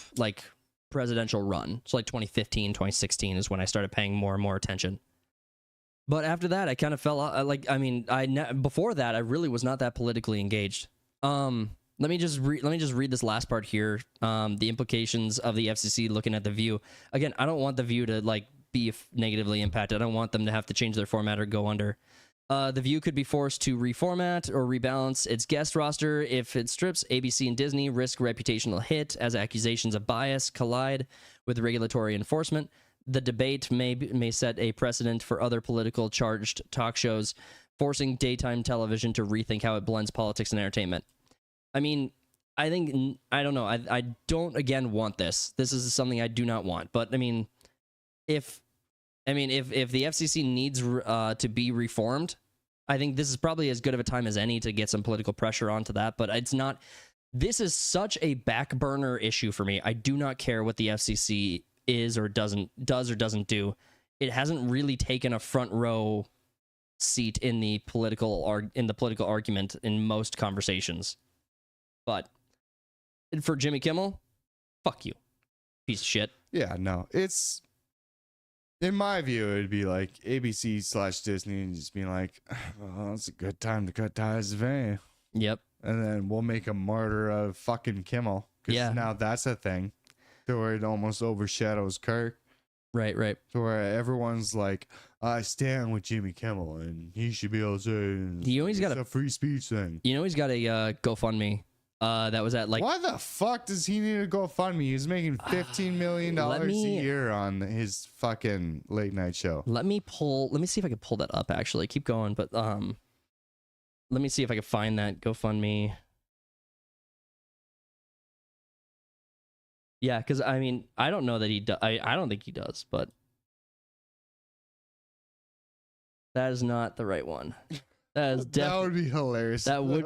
presidential run. So 2015, 2016 is when I started paying more and more attention. But after that, I kind of fell out. Before that, I really was not that politically engaged. Let me just read this last part here. The implications of the FCC looking at the View. Again, I don't want the View to be negatively impacted. I don't want them to have to change their format or go under. The View could be forced to reformat or rebalance its guest roster. If it strips, ABC and Disney risk reputational hit as accusations of bias collide with regulatory enforcement. The debate may set a precedent for other political charged talk shows, forcing daytime television to rethink how it blends politics and entertainment. I mean, I don't know. I don't, again, want this. This is something I do not want. But, I mean, if the FCC needs to be reformed, I think this is probably as good of a time as any to get some political pressure onto that. But it's not. This is such a back burner issue for me. I do not care what the FCC does or doesn't do. It hasn't really taken a front row seat in the political argument in most conversations. But for Jimmy Kimmel, fuck you, piece of shit. Yeah, no, it's, in my view, it'd be like ABC/Disney and just being like, well, it's a good time to cut ties with A. Yep. And then we'll make a martyr of fucking Kimmel. Because now that's a thing. To where it almost overshadows Kirk. Right. To where everyone's like, I stand with Jimmy Kimmel and he should be able to. It's a free speech thing. He's got a GoFundMe. That was at like. Why the fuck does he need to GoFundMe? He's making $15 million a year on his fucking late night show. Let me see if I can pull that up. Actually, keep going, but let me see if I can find that GoFundMe. Yeah, because I mean, I don't know that he does. I don't think he does, but that is not the right one. That is that would be hilarious. That would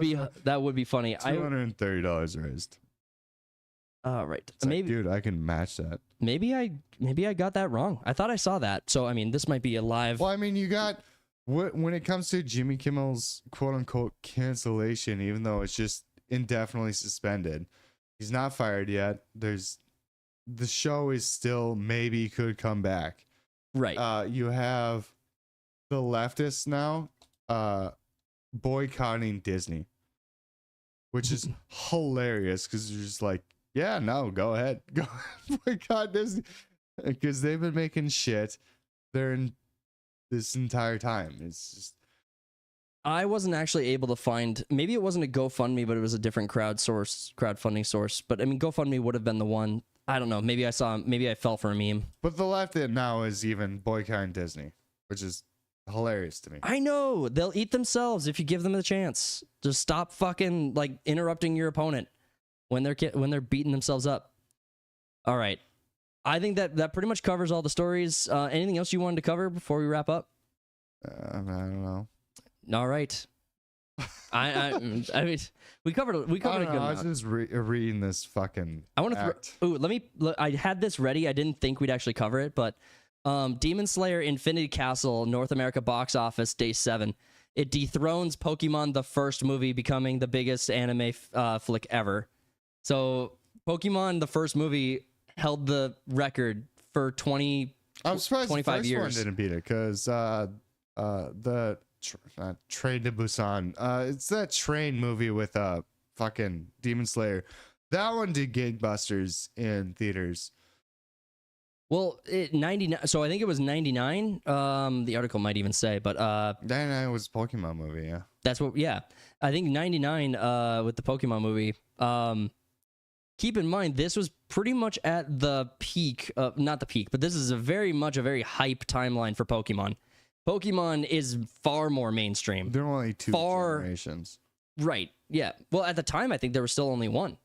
be funny. $230 raised. All right, maybe, dude, I can match that. Maybe I got that wrong. I thought I saw that. So I mean, this might be a live. Well, I mean, you got when it comes to Jimmy Kimmel's quote unquote cancellation, even though it's just indefinitely suspended, he's not fired yet. The show is still maybe could come back. Right. You have the leftists now boycotting Disney, which is hilarious because they're just like, yeah, no, go ahead. Go boycott Disney. Because they've been making shit during this entire time. It's just. I wasn't actually able to find, maybe it wasn't a GoFundMe, but it was a different crowdfunding source. But I mean, GoFundMe would have been the one. I don't know. Maybe I fell for a meme. But the left now is even boycotting Disney, which is hilarious to me. I know. They'll eat themselves if you give them the chance. Just stop fucking like interrupting your opponent when they're beating themselves up. All right. I think that pretty much covers all the stories. Anything else you wanted to cover before we wrap up? I don't know. All right. I mean, we covered a good amount. I was just reading this fucking. I want to. I had this ready. I didn't think we'd actually cover it, but Demon Slayer: Infinity Castle North America box office day 7. It dethrones Pokemon the first movie, becoming the biggest anime flick ever. So Pokemon the first movie held the record for 25 years. One didn't beat it because the. Train to Busan. It's that train movie with fucking Demon Slayer. That one did gangbusters in theaters. Well, 99. So I think it was 99. The article might even say, but 99 was a Pokemon movie. Yeah, that's what. Yeah, I think 99. With the Pokemon movie. Keep in mind, this was pretty much at the peak. Not the peak, but this is a very hype timeline for Pokemon. Pokemon is far more mainstream. There are only two generations. Right, yeah. Well, at the time, I think there was still only one.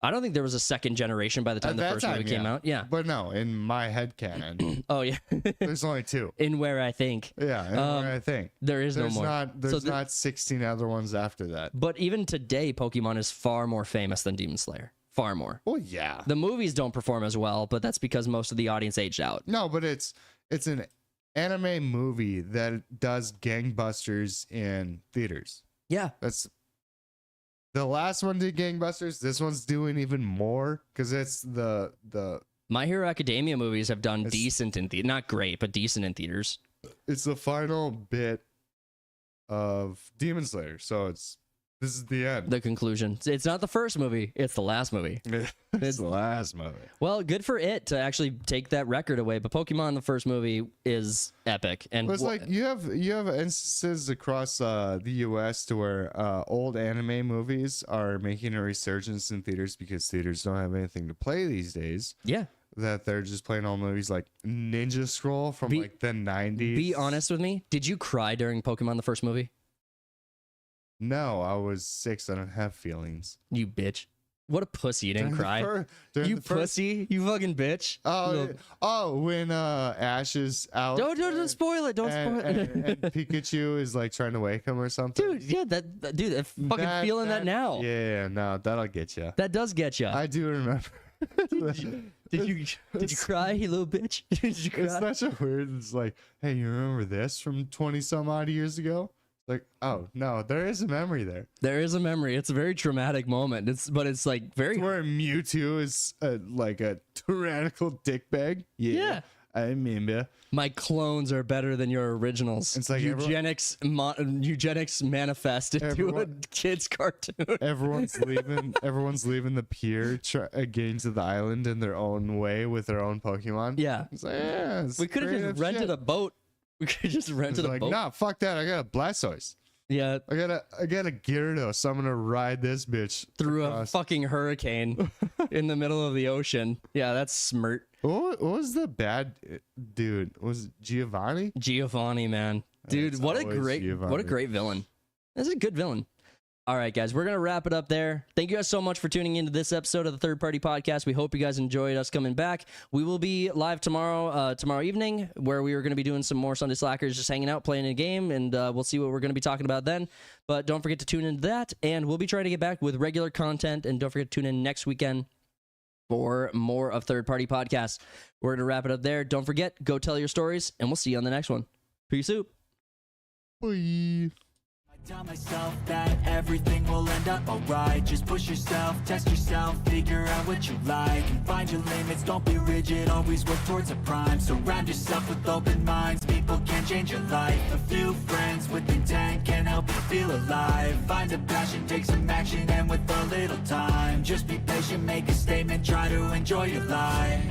I don't think there was a second generation by the time the first movie came out. Yeah. But no, in my head canon. Oh, yeah. There's only 2. In where I think. Yeah, where I think. There's no more. There's not 16 other ones after that. But even today, Pokemon is far more famous than Demon Slayer. Far more. Well, yeah. The movies don't perform as well, but that's because most of the audience aged out. No, but it's an anime movie that does gangbusters in theaters. Yeah. That's the last one did gangbusters. This one's doing even more because it's the My Hero Academia movies have done decent in theaters. Not great, but decent in theaters. It's the final bit of Demon Slayer. So This is the end. The conclusion. It's not the first movie. It's the last movie. It's the last movie. Well, good for it to actually take that record away. But Pokemon, the first movie, is epic. And But it's like you have instances across the U.S. to where old anime movies are making a resurgence in theaters because theaters don't have anything to play these days. yeah. That they're just playing all movies like Ninja Scroll from like the 90s. Be honest with me. Did you cry during Pokemon, the first movie? No, I was 6. I don't have feelings. You bitch. What a pussy. You didn't cry. You pussy. You fucking bitch. When Ash is out. Don't spoil it. Don't spoil it. And Pikachu is like trying to wake him or something. Dude, yeah, dude, I'm fucking feeling that now. Yeah, no, that'll get you. That does get you. I do remember. Did you cry, you little bitch? Did you cry? It's such a weird. It's like, hey, you remember this from 20 some odd years ago? Like, oh no, there is a memory there. There is a memory. It's a very traumatic moment. But it's like very. Where Mewtwo is like a tyrannical dickbag. Yeah. I remember. My clones are better than your originals. It's like eugenics manifest into a kid's cartoon. Everyone's leaving. Everyone's leaving the pier, getting to the island in their own way with their own Pokemon. Yeah. It's like, yeah, we could have just rented a boat. We could have just rented a boat. Nah, fuck that. I got a Blastoise. Yeah. I got a Gyarados. I'm gonna ride this bitch through a fucking hurricane in the middle of the ocean. Yeah, that's smirt. What was the bad dude? Was it Giovanni? Giovanni, man. Dude, what a great villain. That's a good villain. All right, guys, we're going to wrap it up there. Thank you guys so much for tuning into this episode of the Third Party Podcast. We hope you guys enjoyed us coming back. We will be live tomorrow evening, where we are going to be doing some more Sunday Slackers, just hanging out, playing a game, and we'll see what we're going to be talking about then. But don't forget to tune into that, and we'll be trying to get back with regular content, and don't forget to tune in next weekend for more of Third Party Podcasts. We're going to wrap it up there. Don't forget, go tell your stories, and we'll see you on the next one. Peace out. Bye. Tell myself that everything will end up alright. Just push yourself, test yourself, figure out what you like, and find your limits, don't be rigid, always work towards a prime. Surround yourself with open minds, people can change your life. A few friends with intent can help you feel alive. Find a passion, take some action, and with a little time, just be patient, make a statement, try to enjoy your life.